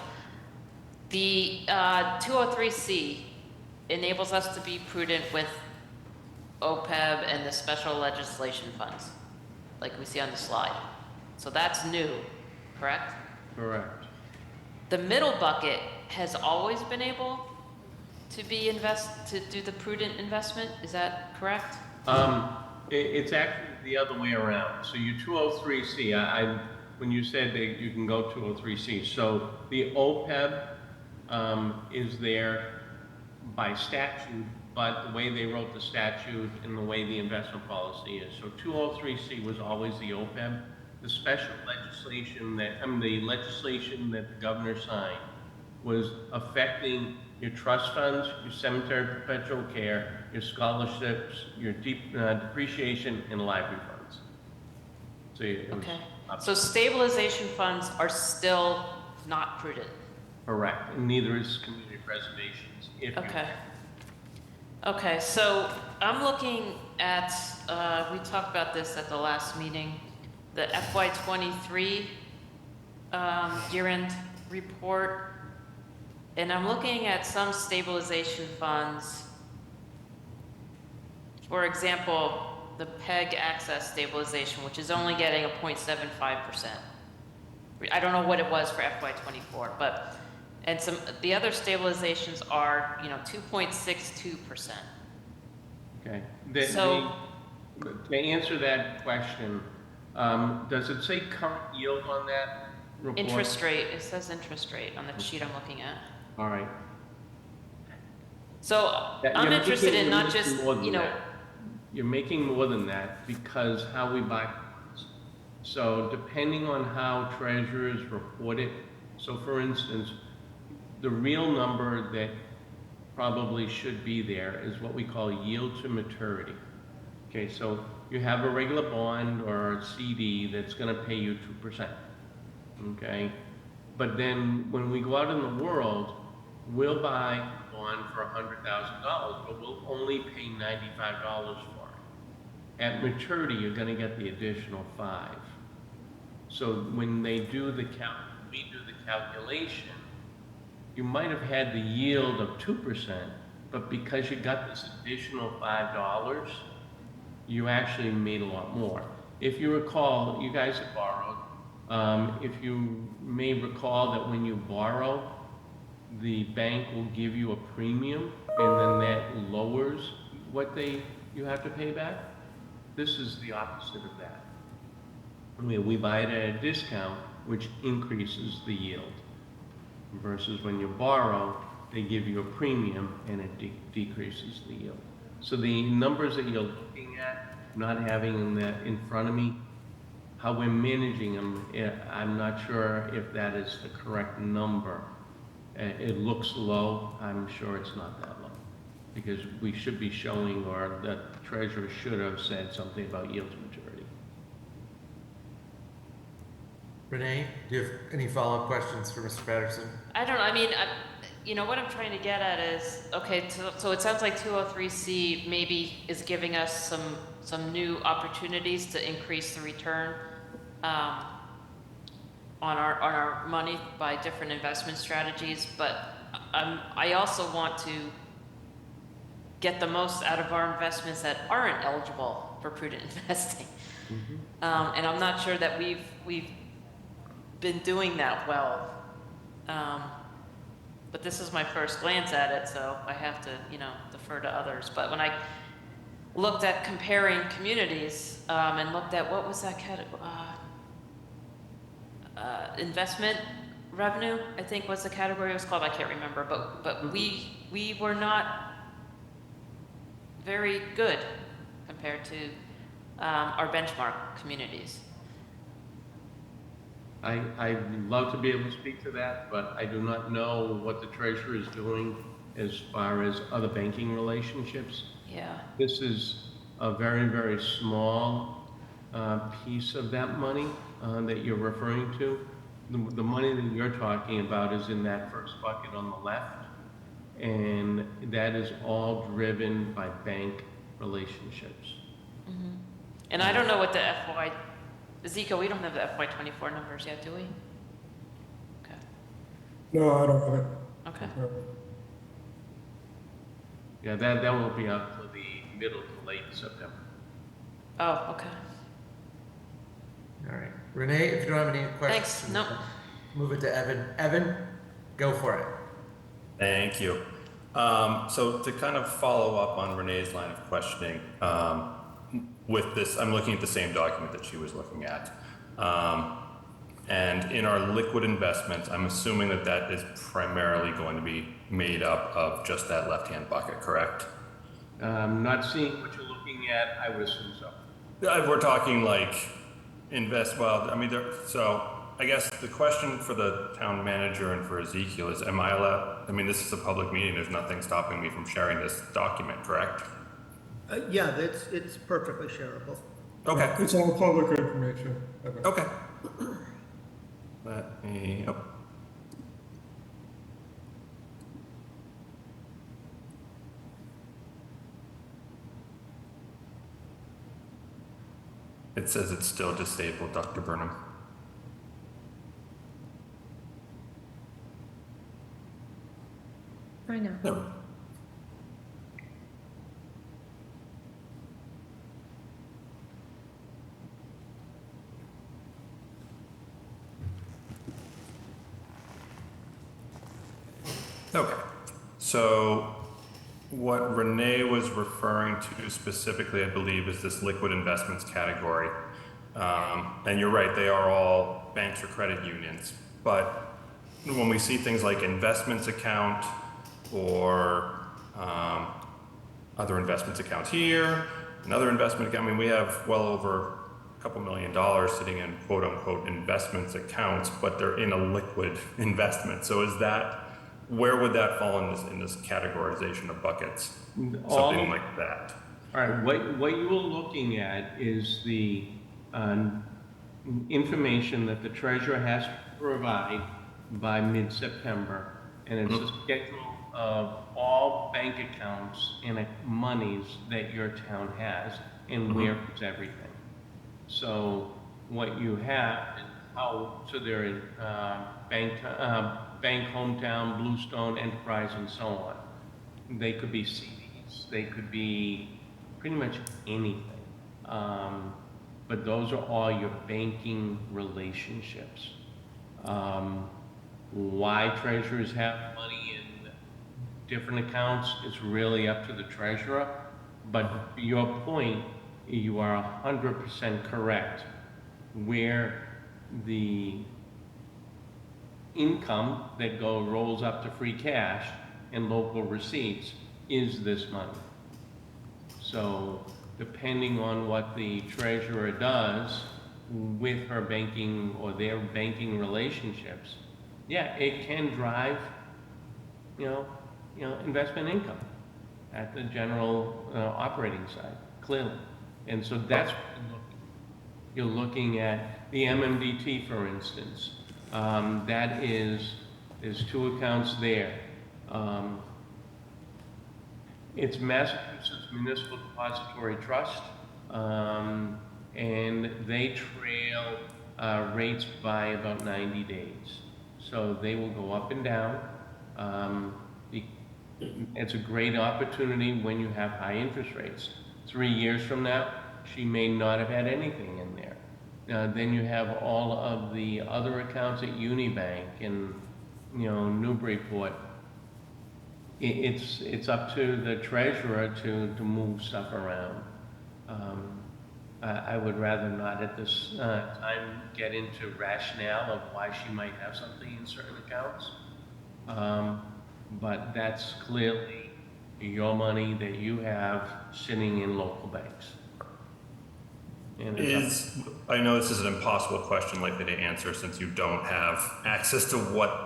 The 203C enables us to be prudent with OPEB and the special legislation funds, like we see on the slide. So that's new, correct? Correct. The middle bucket has always been able to be to do the prudent investment, is that correct? It's actually the other way around. So your 203C, when you said that you can go 203C, so the OPEB is there by statute, but the way they wrote the statute and the way the investment policy is. So 203C was always the OPEB. The special legislation the legislation that the governor signed was affecting your trust funds, your cemetery perpetual care, your scholarships, your depreciation, and library funds. So it was Okay. So stabilization funds are still not prudent. correct, and neither is community preservations. Okay, so I'm looking at, we talked about this at the last meeting, the FY23 year-end report, and I'm looking at some stabilization funds. For example, the PEG access stabilization, which is only getting a 0.75%. I don't know what it was for FY24, but, and the other stabilizations are, 2.62%. Okay. So- To answer that question, does it say current yield on that report? Interest rate, it says interest rate on the sheet I'm looking at. All right. So I'm interested in not just, You're making more than that because how we buy funds. So depending on how treasurers report it, so for instance, the real number that probably should be there is what we call yield to maturity. Okay, so you have a regular bond or a CD that's going to pay you 2%. Okay, but then when we go out in the world, we'll buy a bond for $100,000, but we'll only pay $95 for it. At maturity, you're going to get the additional 5. So when we do the calculation, you might have had the yield of 2%, but because you got this additional $5, you actually made a lot more. If you recall, you guys have borrowed. If you may recall that when you borrow, the bank will give you a premium, and then that lowers what you have to pay back. This is the opposite of that. We buy it at a discount, which increases the yield, versus when you borrow, they give you a premium and it decreases the yield. So the numbers that you're looking at, not having that in front of me, how we're managing them, I'm not sure if that is the correct number. It looks low. I'm sure it's not that low, because we should be showing, or the treasurer should have said something about yield to maturity. Renee, do you have any follow-up questions for Mr. Patterson? I don't know, I mean, you know, what I'm trying to get at is, okay, so it sounds like 203C maybe is giving us some new opportunities to increase the return on our money by different investment strategies, but I also want to get the most out of our investments that aren't eligible for prudent investing. And I'm not sure that we've been doing that well. But this is my first glance at it, so I have to, you know, defer to others. But when I looked at comparing communities and looked at what was that category, investment revenue, I think was the category it was called. I can't remember, but we were not very good compared to our benchmark communities. I'd love to be able to speak to that, but I do not know what the treasurer is doing as far as other banking relationships. Yeah. This is a very, very small piece of that money that you're referring to. The money that you're talking about is in that first bucket on the left, and that is all driven by bank relationships. Mm-hmm. And I don't know what the FY, Zico, we don't have the FY24 numbers yet, do we? Okay. No, I don't have it. Okay. No. Yeah, that will be up to the middle to late September. Oh, okay. All right. Renee, if you don't have any questions. Thanks. Nope. Move it to Evan. Evan, go for it. Thank you. So to kind of follow up on Renee's line of questioning, with this, I'm looking at the same document that she was looking at. And in our liquid investments, I'm assuming that that is primarily going to be made up of just that left-hand bucket, correct? Not seeing what you're looking at, I would assume so. We're talking like well, I mean, so I guess the question for the town manager and for Ezekiel is, am I allowed, I mean, this is a public meeting, there's nothing stopping me from sharing this document, correct? Yeah, it's perfectly shareable. Okay. It's all public information. Okay. Let me, oh. It says it's still disabled, Dr. Burnham. I know. No. Okay, so what Renee was referring to specifically, I believe, is this liquid investments category. And you're right, they are all banks or credit unions. But when we see things like investments account or other investments account here, another investment account, I mean, we have well over a couple $1 million sitting in quote unquote investments accounts, but they're in a liquid investment. So is that, where would that fall in this categorization of buckets? Something like that. All right, what you are looking at is the information that the treasurer has to provide by mid-September, and it's a schedule of all bank accounts and monies that your town has, and where is everything. So what you have, and how, so they're in Bank Hometown, Bluestone, Enterprise, and so on. they could be CDs, they could be pretty much anything. But those are all your banking relationships. Why treasurers have money in different accounts is really up to the treasurer. But to your point, you are 100% correct. Where the income that rolls up to free cash and local receipts is this money. So depending on what the treasurer does with her banking or their banking relationships, yeah, it can drive, investment income at the general operating side, clearly. And so that's what you're looking at the MMDT, for instance. That is, there's two accounts there. It's Massachusetts Municipal Depository Trust, and they trail rates by about 90 days. So they will go up and down. It's a great opportunity when you have high interest rates. 3 years from now, she may not have had anything in there. Then you have all of the other accounts at Unibank and, Newburyport. It's up to the treasurer to move stuff around. I would rather not at this time get into rationale of why she might have something in certain accounts. But that's clearly your money that you have sitting in local banks. And I know this is an impossible question likely to answer since you don't have access to what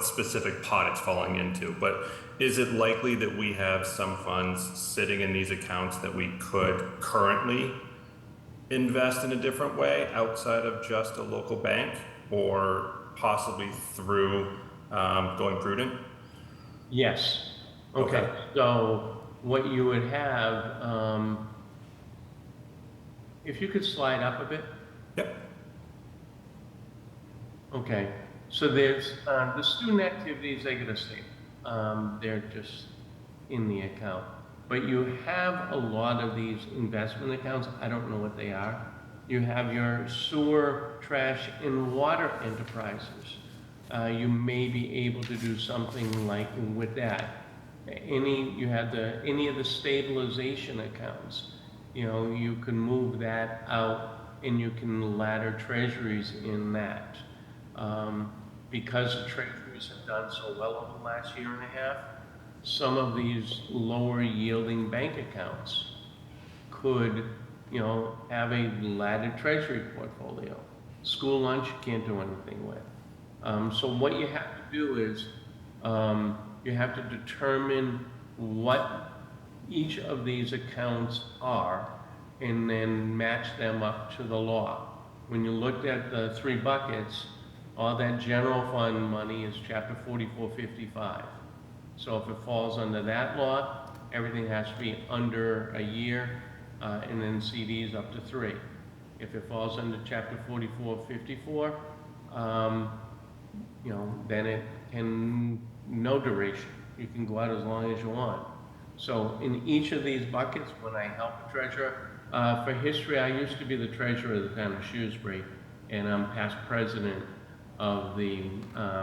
specific pot it's falling into, but is it likely that we have some funds sitting in these accounts that we could currently invest in a different way outside of just a local bank, or possibly through going prudent? Yes. Okay. So what you would have, if you could slide up a bit. Yep. Okay. So there's the student activities, they get a statement. They're just in the account. But you have a lot of these investment accounts. I don't know what they are. You have your sewer, trash, and water enterprises. You may be able to do something like with that. Any of the stabilization accounts, you can move that out and you can ladder treasuries in that. Because the treasuries have done so well over the last year and a half, some of these lower yielding bank accounts could, have a laddered treasury portfolio. School lunch you can't do anything with. So what you have to do is you have to determine what each of these accounts are and then match them up to the law. When you looked at the three buckets, all that general fund money is Chapter 4455. So if it falls under that law, everything has to be under a year, and then CDs up to 3. If it falls under Chapter 4454, then it can, no duration. You can go out as long as you want. So in each of these buckets, when I help a treasurer, for history, I used to be the treasurer of the town of Shrewsbury, and I'm past president of the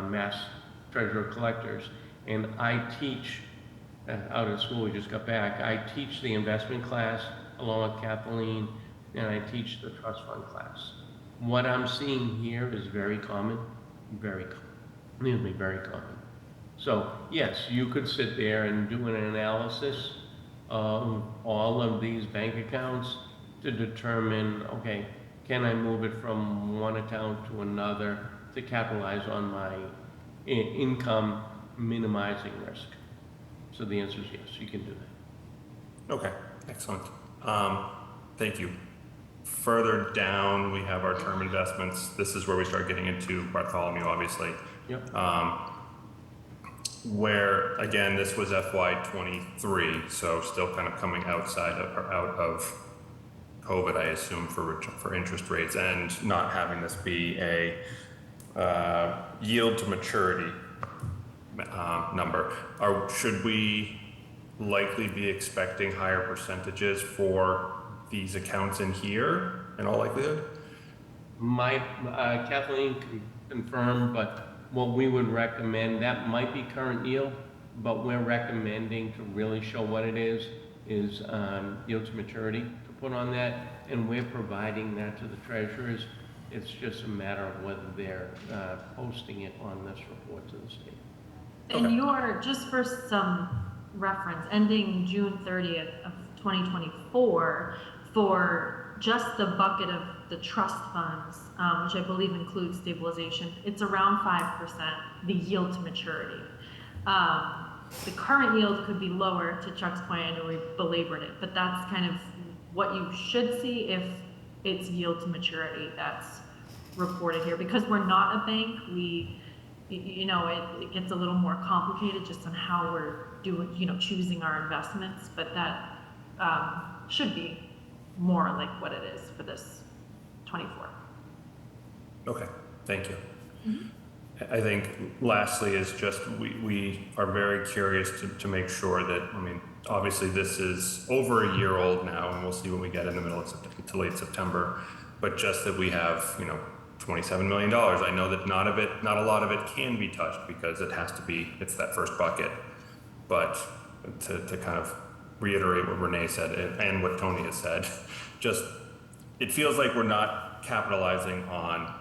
Mass Treasurer Collectors. And I teach, out of school, we just got back, I teach the investment class along with Kathleen, and I teach the trust fund class. What I'm seeing here is very common, very common. So yes, you could sit there and do an analysis of all of these bank accounts to determine, okay, can I move it from one account to another to capitalize on my income, minimizing risk? So the answer is yes, you can do that. Okay, excellent. Thank you. Further down, we have our term investments. This is where we start getting into Bartholomew, obviously. Yep. Where, again, this was FY23, so still kind of coming out of COVID, I assume, for interest rates, and not having this be a yield to maturity number. Should we likely be expecting higher percentages for these accounts in here in all likelihood? Kathleen can confirm, but what we would recommend, that might be current yield, but we're recommending to really show what it is yield to maturity to put on that, and we're providing that to the treasurers. It's just a matter of whether they're posting it on this report to the state. And just for some reference, ending June 30th of 2024, for just the bucket of the trust funds, which I believe includes stabilization, it's around 5%, the yield to maturity. The current yield could be lower, to Chuck's point. I know we belabored it, but that's kind of what you should see if it's yield to maturity that's reported here. Because we're not a bank, it gets a little more complicated just on how we're doing, choosing our investments, but that should be more like what it is for this 24. Okay, thank you. I think lastly is just we are very curious to make sure that, obviously this is over a year old now, and we'll see what we get in the middle of September to late September, but just that we have, $27 million. I know that not a lot of it can be touched because it's that first bucket. But to kind of reiterate what Renee said and what Tony has said, just, it feels like we're not capitalizing on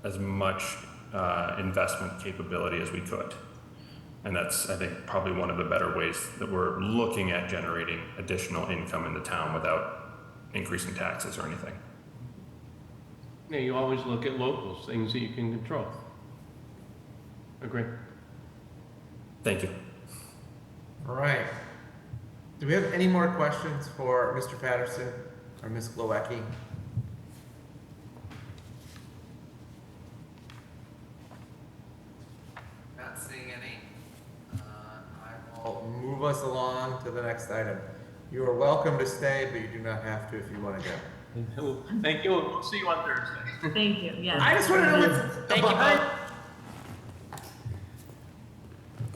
as much investment capability as we could. And that's, I think, probably one of the better ways that we're looking at generating additional income in the town without increasing taxes or anything. Yeah, you always look at locals, things that you can control. Agree. Thank you. All right. Do we have any more questions for Mr. Patterson or Ms. Glowacki? Not seeing any. I will move us along to the next item. You are welcome to stay, but you do not have to if you want to go. Thank you. We'll see you on Thursday. Thank you, yes. I just want to know what's Thank you behind.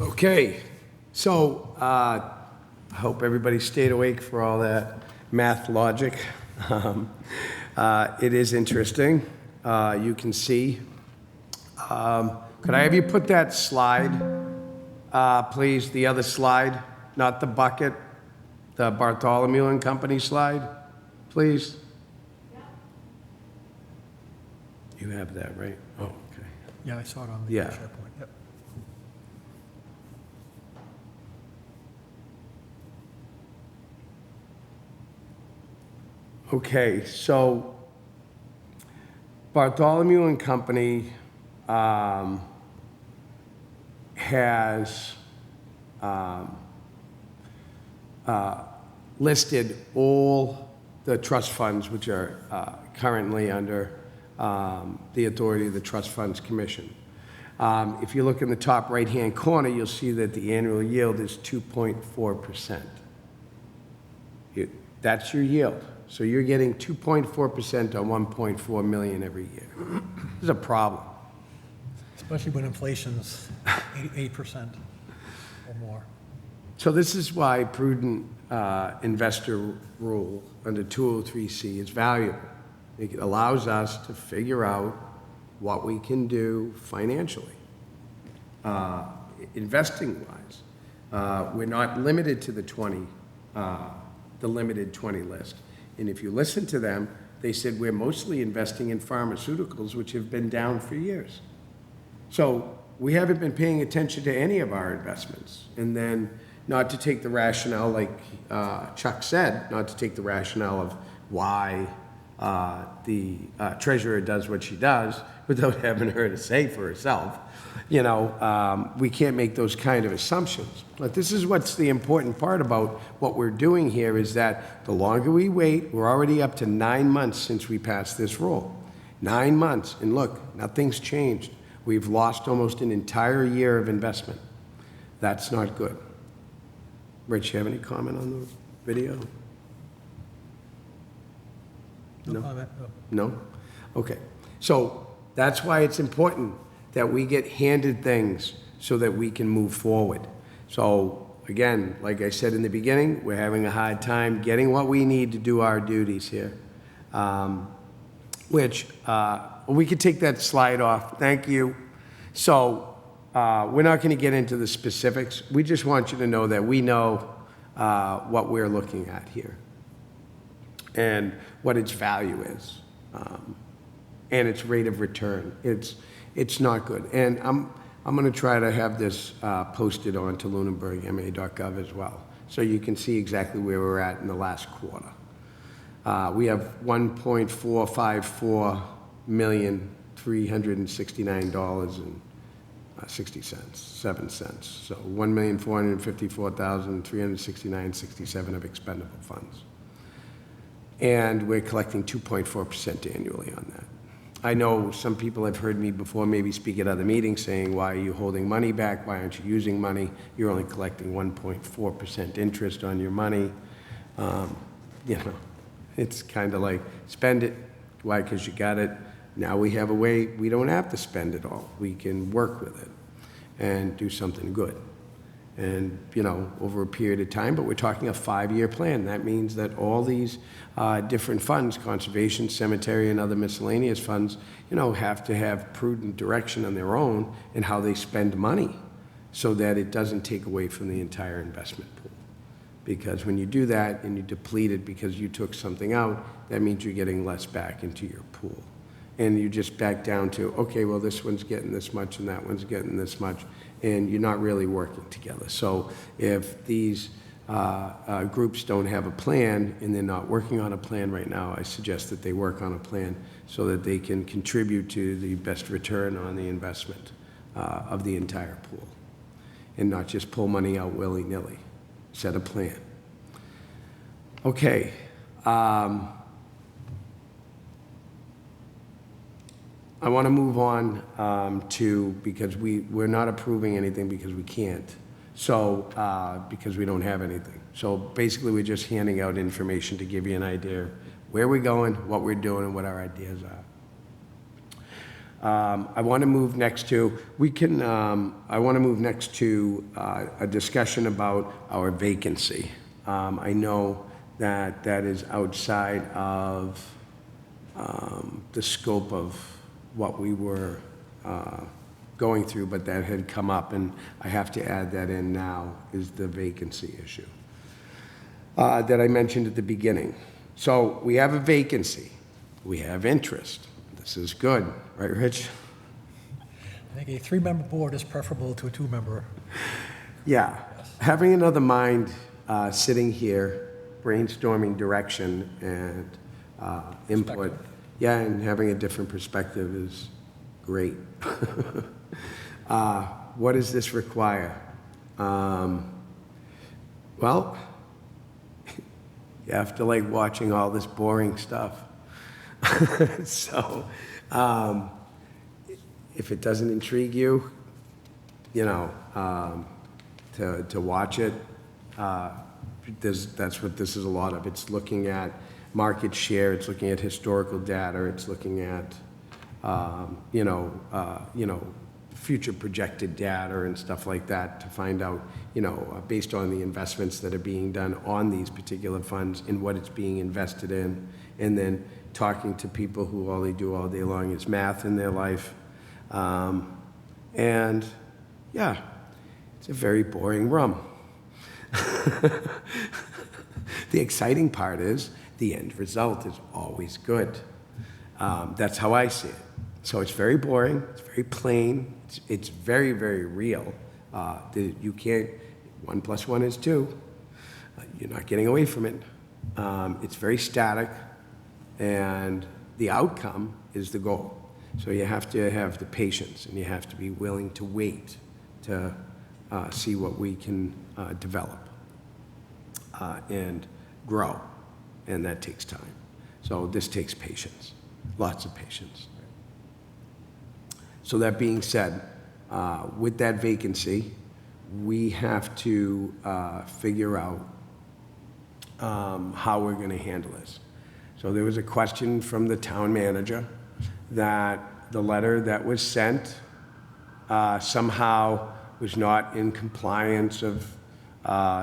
Okay, so I hope everybody stayed awake for all that math logic. It is interesting. You can see. Could I have you put that slide, please? The other slide, not the bucket, the Bartholomew and Company slide, please. You have that, right? Oh, okay. Yeah, I saw it on the Yeah. SharePoint. Yep. Okay, so Bartholomew and Company has listed all the trust funds which are currently under the authority of the Trust Funds Commission. If you look in the top right-hand corner, you'll see that the annual yield is 2.4%. That's your yield. So you're getting 2.4% on 1.4 million every year. This is a problem. Especially when inflation's 8% or more. So this is why prudent investor rule under 203C is valuable. It allows us to figure out what we can do financially, investing-wise. We're not limited to the limited 20 list. And if you listen to them, they said we're mostly investing in pharmaceuticals, which have been down for years. So we haven't been paying attention to any of our investments. And then not to take the rationale, like Chuck said, not to take the rationale of why the treasurer does what she does without having her to say for herself. We can't make those kind of assumptions. But this is what's the important part about what we're doing here is that the longer we wait, we're already up to 9 months since we passed this rule. 9 months, and look, nothing's changed. We've lost almost an entire year of investment. That's not good. Rich, you have any comment on the video? No comment? No? Okay. So that's why it's important that we get handed things so that we can move forward. So again, like I said in the beginning, we're having a hard time getting what we need to do our duties here. We could take that slide off. Thank you. So we're not going to get into the specifics. We just want you to know that we know what we're looking at here and what its value is, and its rate of return. It's not good. And I'm going to try to have this posted onto lunenburgma.gov as well, so you can see exactly where we're at in the last quarter. We have $1,369.60, so $1,454,369.67 of expendable funds. And we're collecting 2.4% annually on that. I know some people have heard me before maybe speak at other meetings saying, why are you holding money back? Why aren't you using money? You're only collecting 1.4% interest on your money. It's kind of like, spend it. Why? Because you got it. Now we have a way, we don't have to spend it all. We can work with it and do something good. And, over a period of time, but we're talking a 5-year plan. That means that all these different funds, conservation, cemetery, and other miscellaneous funds, have to have prudent direction on their own in how they spend money so that it doesn't take away from the entire investment pool. Because when you do that and you deplete it because you took something out, that means you're getting less back into your pool. And you just back down to, okay, well, this one's getting this much and that one's getting this much, and you're not really working together. So if these groups don't have a plan and they're not working on a plan right now, I suggest that they work on a plan so that they can contribute to the best return on the investment of the entire pool, and not just pull money out willy-nilly. Set a plan. Okay. I want to move on because we're not approving anything because we can't. So, because we don't have anything. So basically, we're just handing out information to give you an idea where we're going, what we're doing, and what our ideas are. I want to move next to a discussion about our vacancy. I know that is outside of the scope of what we were going through, but that had come up, and I have to add that in now, is the vacancy issue that I mentioned at the beginning. So we have a vacancy. We have interest. This is good, right, Rich? I think a 3-member board is preferable to a 2-member. Yeah. Yes. Having another mind sitting here, brainstorming direction and input. Yeah, and having a different perspective is great. What does this require? Well, you have to like watching all this boring stuff. So, if it doesn't intrigue you, to watch it, that's what this is a lot of. It's looking at market share, it's looking at historical data, it's looking at, future projected data and stuff like that to find out, based on the investments that are being done on these particular funds and what it's being invested in, and then talking to people who all they do all day long is math in their life. And yeah, it's a very boring run. The exciting part is the end result is always good. That's how I see it. So it's very boring, it's very plain, it's very, very real. You can't, 1 + 1 is 2. You're not getting away from it. It's very static, and the outcome is the goal. So you have to have the patience, and you have to be willing to wait to see what we can develop and grow, and that takes time. So this takes patience, lots of patience. So that being said, with that vacancy, we have to figure out how we're going to handle this. So there was a question from the town manager that the letter that was sent somehow was not in compliance of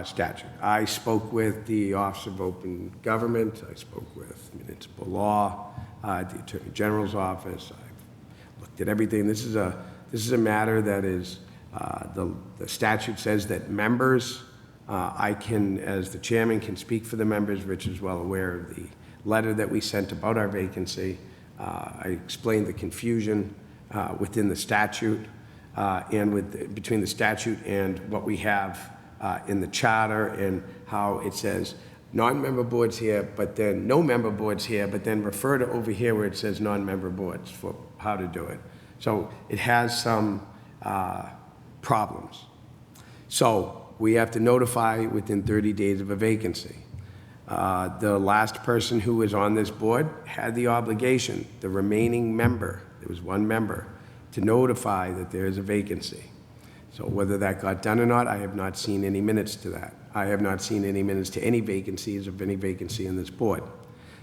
statute. I spoke with the Office of Open Government, I spoke with Municipal Law, the Attorney General's office. I've looked at everything. This is a matter that is, the statute says that members, I can, as the chairman, can speak for the members. Rich is well aware of the letter that we sent about our vacancy. I explained the confusion within the statute and between the statute and what we have in the charter, and how it says non-member boards here, but then no member boards here, but then refer to over here where it says non-member boards for how to do it. So it has some problems. So we have to notify within 30 days of a vacancy. The last person who was on this board had the obligation, the remaining member, there was one member, to notify that there is a vacancy. So whether that got done or not, I have not seen any minutes to that. I have not seen any minutes to any vacancies of any vacancy in this board.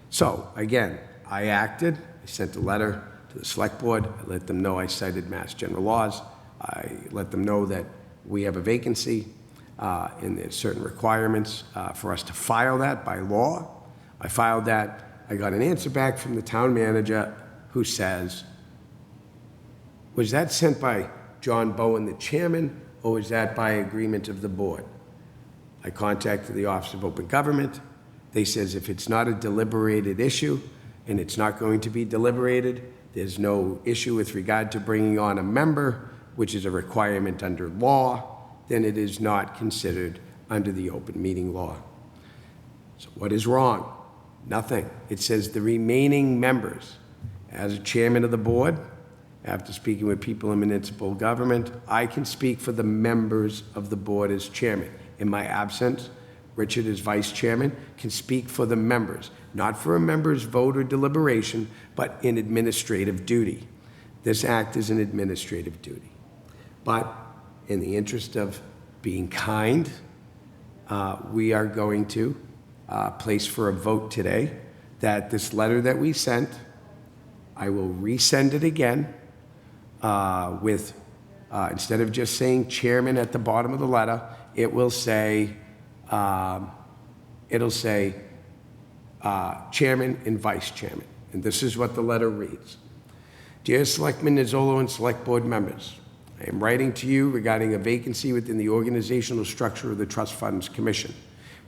So again, I acted, I sent a letter to the select board, I let them know I cited Mass General laws, I let them know that we have a vacancy, and there's certain requirements for us to file that by law. I filed that, I got an answer back from the town manager who says, was that sent by John Bowen, the chairman, or was that by agreement of the board? I contacted the Office of Open Government. They says if it's not a deliberated issue and it's not going to be deliberated, there's no issue with regard to bringing on a member, which is a requirement under law, then it is not considered under the open meeting law. So what is wrong? Nothing. It says the remaining members. As a chairman of the board, after speaking with people in municipal government, I can speak for the members of the board as chairman. In my absence, Richard, as vice chairman, can speak for the members, not for a member's vote or deliberation, but in administrative duty. This act is an administrative duty. But in the interest of being kind, we are going to place for a vote today that this letter that we sent, I will resend it again, with, instead of just saying chairman at the bottom of the letter, it will say, it'll say chairman and vice chairman. And this is what the letter reads. Dear Selectman Nizzolo and Select Board members, I am writing to you regarding a vacancy within the organizational structure of the Trust Funds Commission.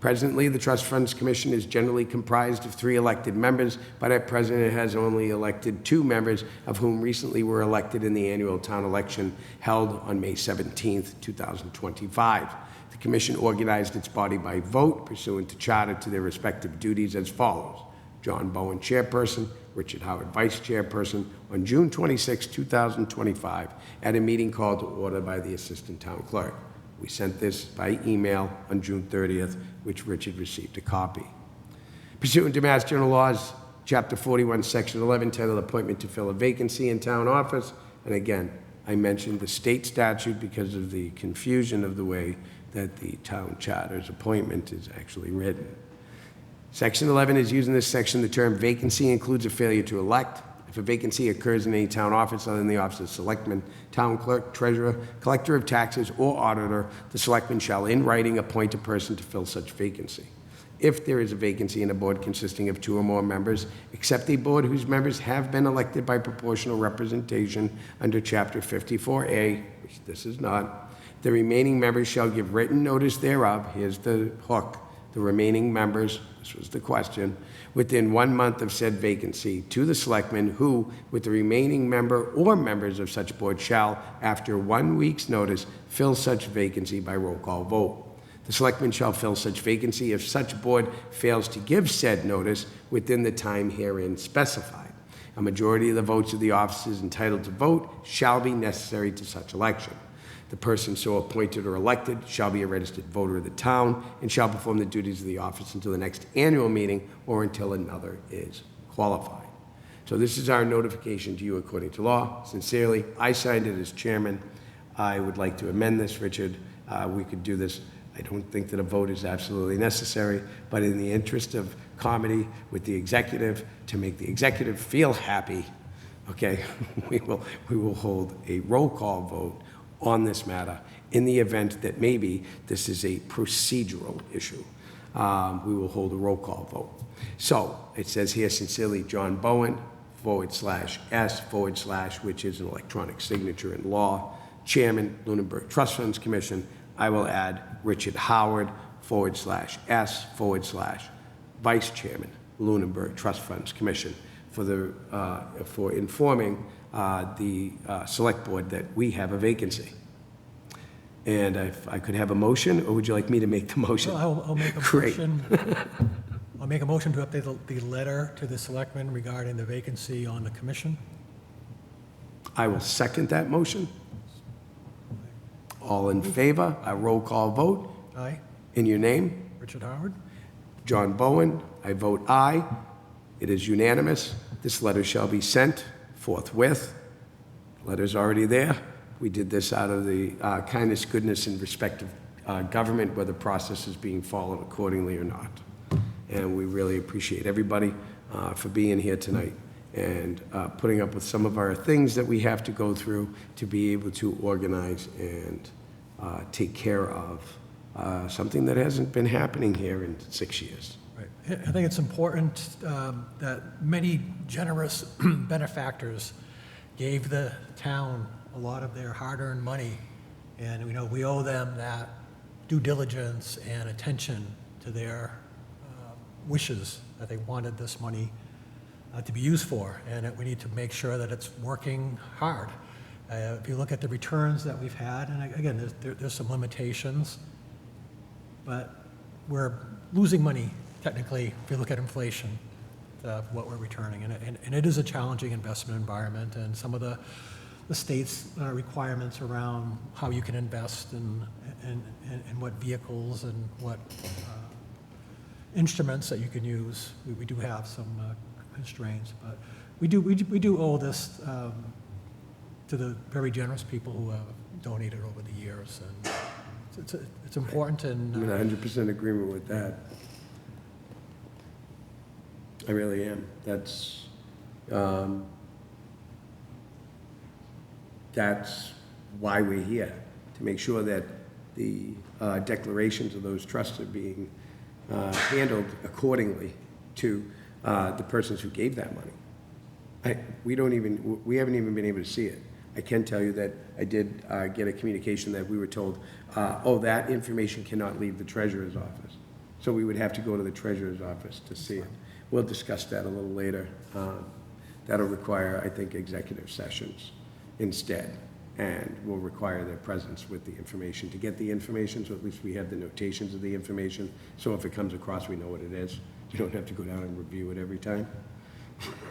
Presently, the Trust Funds Commission is generally comprised of 3 elected members, but at present it has only elected 2 members, of whom recently were elected in the annual town election held on May 17th, 2025. The Commission organized its body by vote pursuant to charter to their respective duties as follows. John Bowen, chairperson, Richard Howard, vice chairperson, on June 26, 2025, at a meeting called to order by the assistant town clerk. We sent this by email on June 30th, which Richard received a copy. Pursuant to Mass General Laws, Chapter 41, Section 11, titled Appointment to Fill a Vacancy in Town Office, and again, I mentioned the state statute because of the confusion of the way that the town charter's appointment is actually written. Section 11 is used in this section. The term vacancy includes a failure to elect. If a vacancy occurs in any town office other than the office of selectman, town clerk, treasurer, collector of taxes, or auditor, the selectman shall in writing appoint a person to fill such vacancy. If there is a vacancy in a board consisting of 2 or more members, except a board whose members have been elected by proportional representation under Chapter 54A, which this is not, the remaining members shall give written notice thereof. Here's the hook. The remaining members, this was the question, within 1 month of said vacancy to the selectmen who, with the remaining member or members of such board shall, after 1 week's notice, fill such vacancy by roll call vote. The selectmen shall fill such vacancy if such board fails to give said notice within the time herein specified. A majority of the votes of the officers entitled to vote shall be necessary to such election. The person so appointed or elected shall be a registered voter of the town and shall perform the duties of the office until the next annual meeting or until another is qualified. So this is our notification to you according to law. Sincerely, I signed it as chairman. I would like to amend this, Richard. We could do this. I don't think that a vote is absolutely necessary, but in the interest of comedy with the executive, to make the executive feel happy, okay, we will hold a roll call vote on this matter in the event that maybe this is a procedural issue. We will hold a roll call vote. So it says here sincerely, John Bowen, /S/, which is an electronic signature in law, Chairman, Lunenburg Trust Funds Commission. I will add Richard Howard, /S/, Vice Chairman, Lunenburg Trust Funds Commission, for informing the Select Board that we have a vacancy. And if I could have a motion, or would you like me to make the motion? So I'll make a Great. motion. I'll make a motion to update the letter to the selectmen regarding the vacancy on the commission. I will second that motion. All in favor, a roll call vote. Aye. In your name, Richard Howard? John Bowen, I vote aye. It is unanimous. This letter shall be sent forthwith. Letter's already there. We did this out of the kindness, goodness, and respect of government, whether process is being followed accordingly or not. And we really appreciate everybody for being here tonight and putting up with some of our things that we have to go through to be able to organize and take care of something that hasn't been happening here in 6 years. Right. I think it's important that many generous benefactors gave the town a lot of their hard-earned money, and we owe them that due diligence and attention to their wishes that they wanted this money to be used for, and that we need to make sure that it's working hard. If you look at the returns that we've had, and again, there's some limitations, but we're losing money technically if you look at inflation, what we're returning, and it is a challenging investment environment, and some of the state's requirements around how you can invest and what vehicles and what instruments that you can use. We do have some constraints, but we do owe this to the very generous people who have donated over the years, and it's important. And I'm in 100% agreement with that. I really am. That's why we're here, to make sure that the declarations of those trusts are being handled accordingly to the persons who gave that money. We haven't even been able to see it. I can tell you that I did get a communication that we were told, that information cannot leave the treasurer's office. So we would have to go to the treasurer's office to see it. We'll discuss that a little later. That'll require, I think, executive sessions instead, and will require their presence with the information to get the information, so at least we have the notations of the information, so if it comes across, we know what it is. You don't have to go down and review it every time.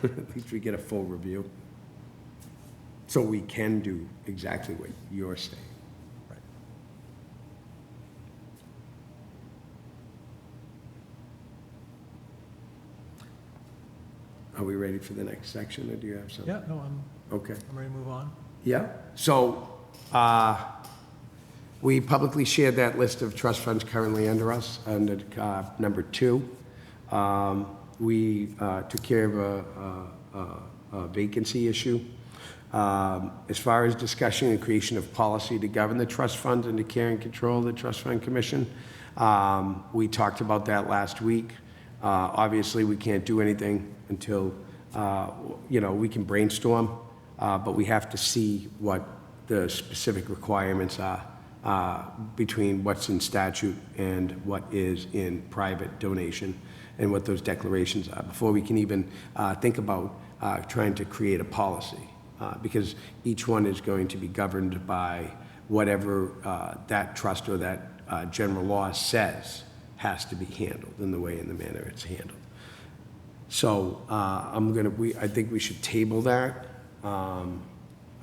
At least we get a full review. So we can do exactly what you're saying. Right. Are we ready for the next section, or do you have something? Yeah, no, Okay. I'm ready to move on. Yeah, so we publicly shared that list of trust funds currently under us, under number 2. We took care of a vacancy issue. As far as discussion and creation of policy to govern the trust fund and to care and control the Trust Fund Commission, we talked about that last week. Obviously, we can't do anything until, we can brainstorm, but we have to see what the specific requirements are between what's in statute and what is in private donation, and what those declarations are, before we can even think about trying to create a policy, because each one is going to be governed by whatever that trust or that general law says has to be handled in the way and the manner it's handled. So I think we should table that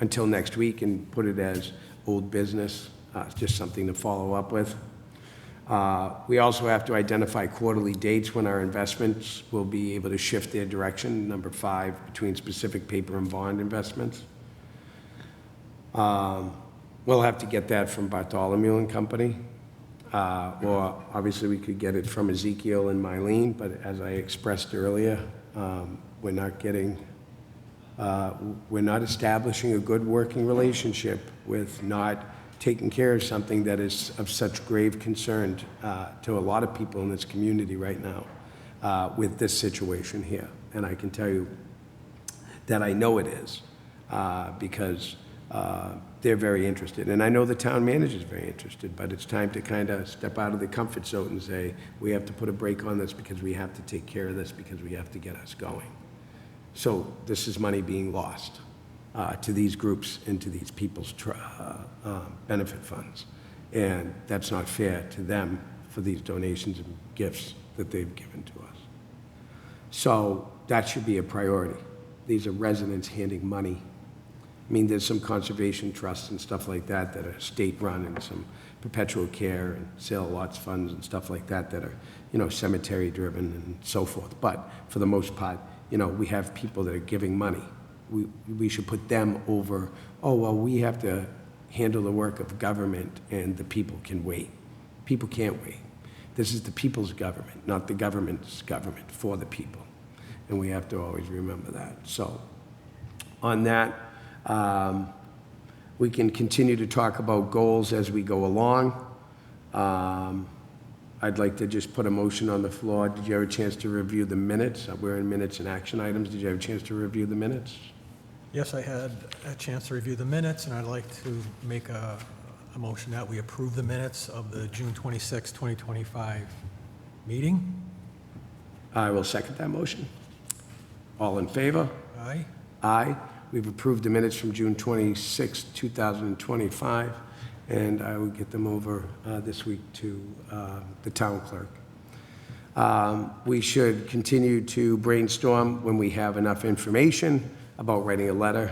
until next week and put it as old business, just something to follow up with. We also have to identify quarterly dates when our investments will be able to shift their direction, number 5, between specific paper and bond investments. We'll have to get that from Bartholomew and Company, or obviously we could get it from Ezekiel and Mylene, but as I expressed earlier, we're not establishing a good working relationship with not taking care of something that is of such grave concern to a lot of people in this community right now with this situation here. And I can tell you that I know it is because they're very interested. And I know the town manager is very interested, but it's time to kind of step out of the comfort zone and say, we have to put a brake on this because we have to take care of this because we have to get us going. So this is money being lost to these groups and to these people's benefit funds. And that's not fair to them for these donations and gifts that they've given to us. So that should be a priority. These are residents handing money. I mean, there's some conservation trusts and stuff like that that are state-run, and some perpetual care and sale lots funds and stuff like that that are, you know, cemetery-driven and so forth. But for the most part, you know, we have people that are giving money. We should put them over, oh, well, we have to handle the work of government and the people can wait. People can't wait. This is the people's government, not the government's government, for the people. And we have to always remember that. So on that, we can continue to talk about goals as we go along. I'd like to just put a motion on the floor. Did you have a chance to review the minutes? We're in minutes and action items. Did you have a chance to review the minutes? Yes, I had a chance to review the minutes, and I'd like to make a motion that we approve the minutes of the June 26, 2025 meeting. I will second that motion. All in favor? Aye. Aye. We've approved the minutes from June 26, 2025, and I will get them over this week to the town clerk. We should continue to brainstorm when we have enough information about writing a letter,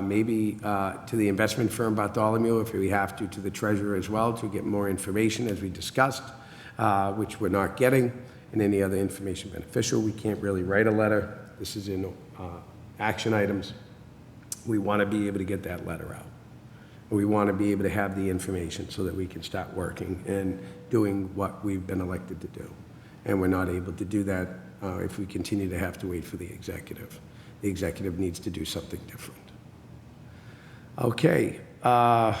maybe to the investment firm Bartholomew, if we have to the treasurer as well, to get more information as we discussed, which we're not getting, and any other information beneficial. We can't really write a letter. This is in action items. We want to be able to get that letter out. We want to be able to have the information so that we can start working and doing what we've been elected to do. And we're not able to do that if we continue to have to wait for the executive. The executive needs to do something different. Okay. I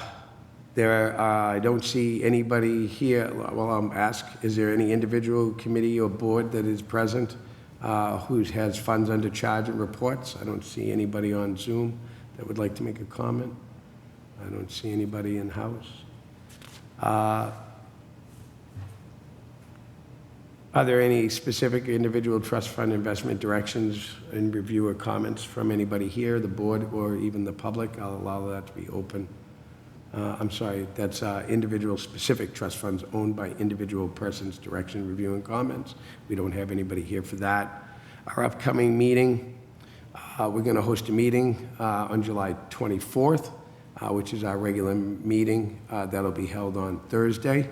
don't see anybody here. Well, I'll ask, is there any individual committee or board that is present who has funds under charge and reports? I don't see anybody on Zoom that would like to make a comment. I don't see anybody in-house. Are there any specific individual trust fund investment directions and review or comments from anybody here, the board, or even the public? I'll allow that to be open. I'm sorry, that's individual specific trust funds owned by individual persons, direction, review, and comments. We don't have anybody here for that. Our upcoming meeting, we're going to host a meeting on July 24th, which is our regular meeting. That'll be held on Thursday.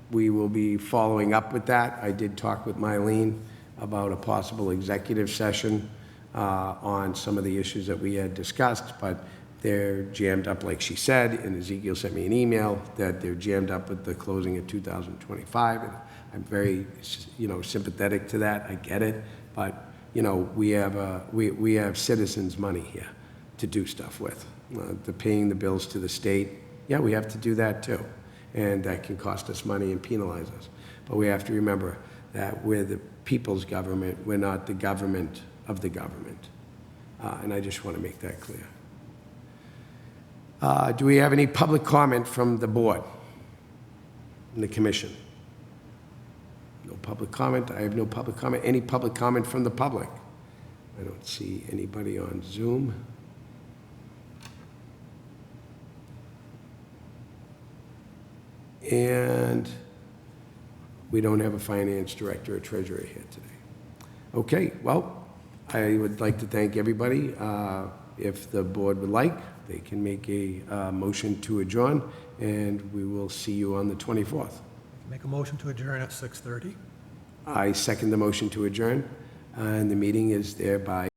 We will be following up with that. I did talk with Mylene about a possible executive session on some of the issues that we had discussed, but they're jammed up, like she said, and Ezekiel sent me an email that they're jammed up with the closing of 2025. And I'm very, sympathetic to that. I get it, but we have citizens' money here to do stuff with. The paying the bills to the state, yeah, we have to do that too, and that can cost us money and penalize us. But we have to remember that we're the people's government. We're not the government of the government, and I just want to make that clear. Do we have any public comment from the board and the commission? No public comment. I have no public comment. Any public comment from the public? I don't see anybody on Zoom. And we don't have a finance director or treasurer here today. Okay, well, I would like to thank everybody. If the board would like, they can make a motion to adjourn, and we will see you on the 24th. Make a motion to adjourn at 6:30. I second the motion to adjourn, and the meeting is thereby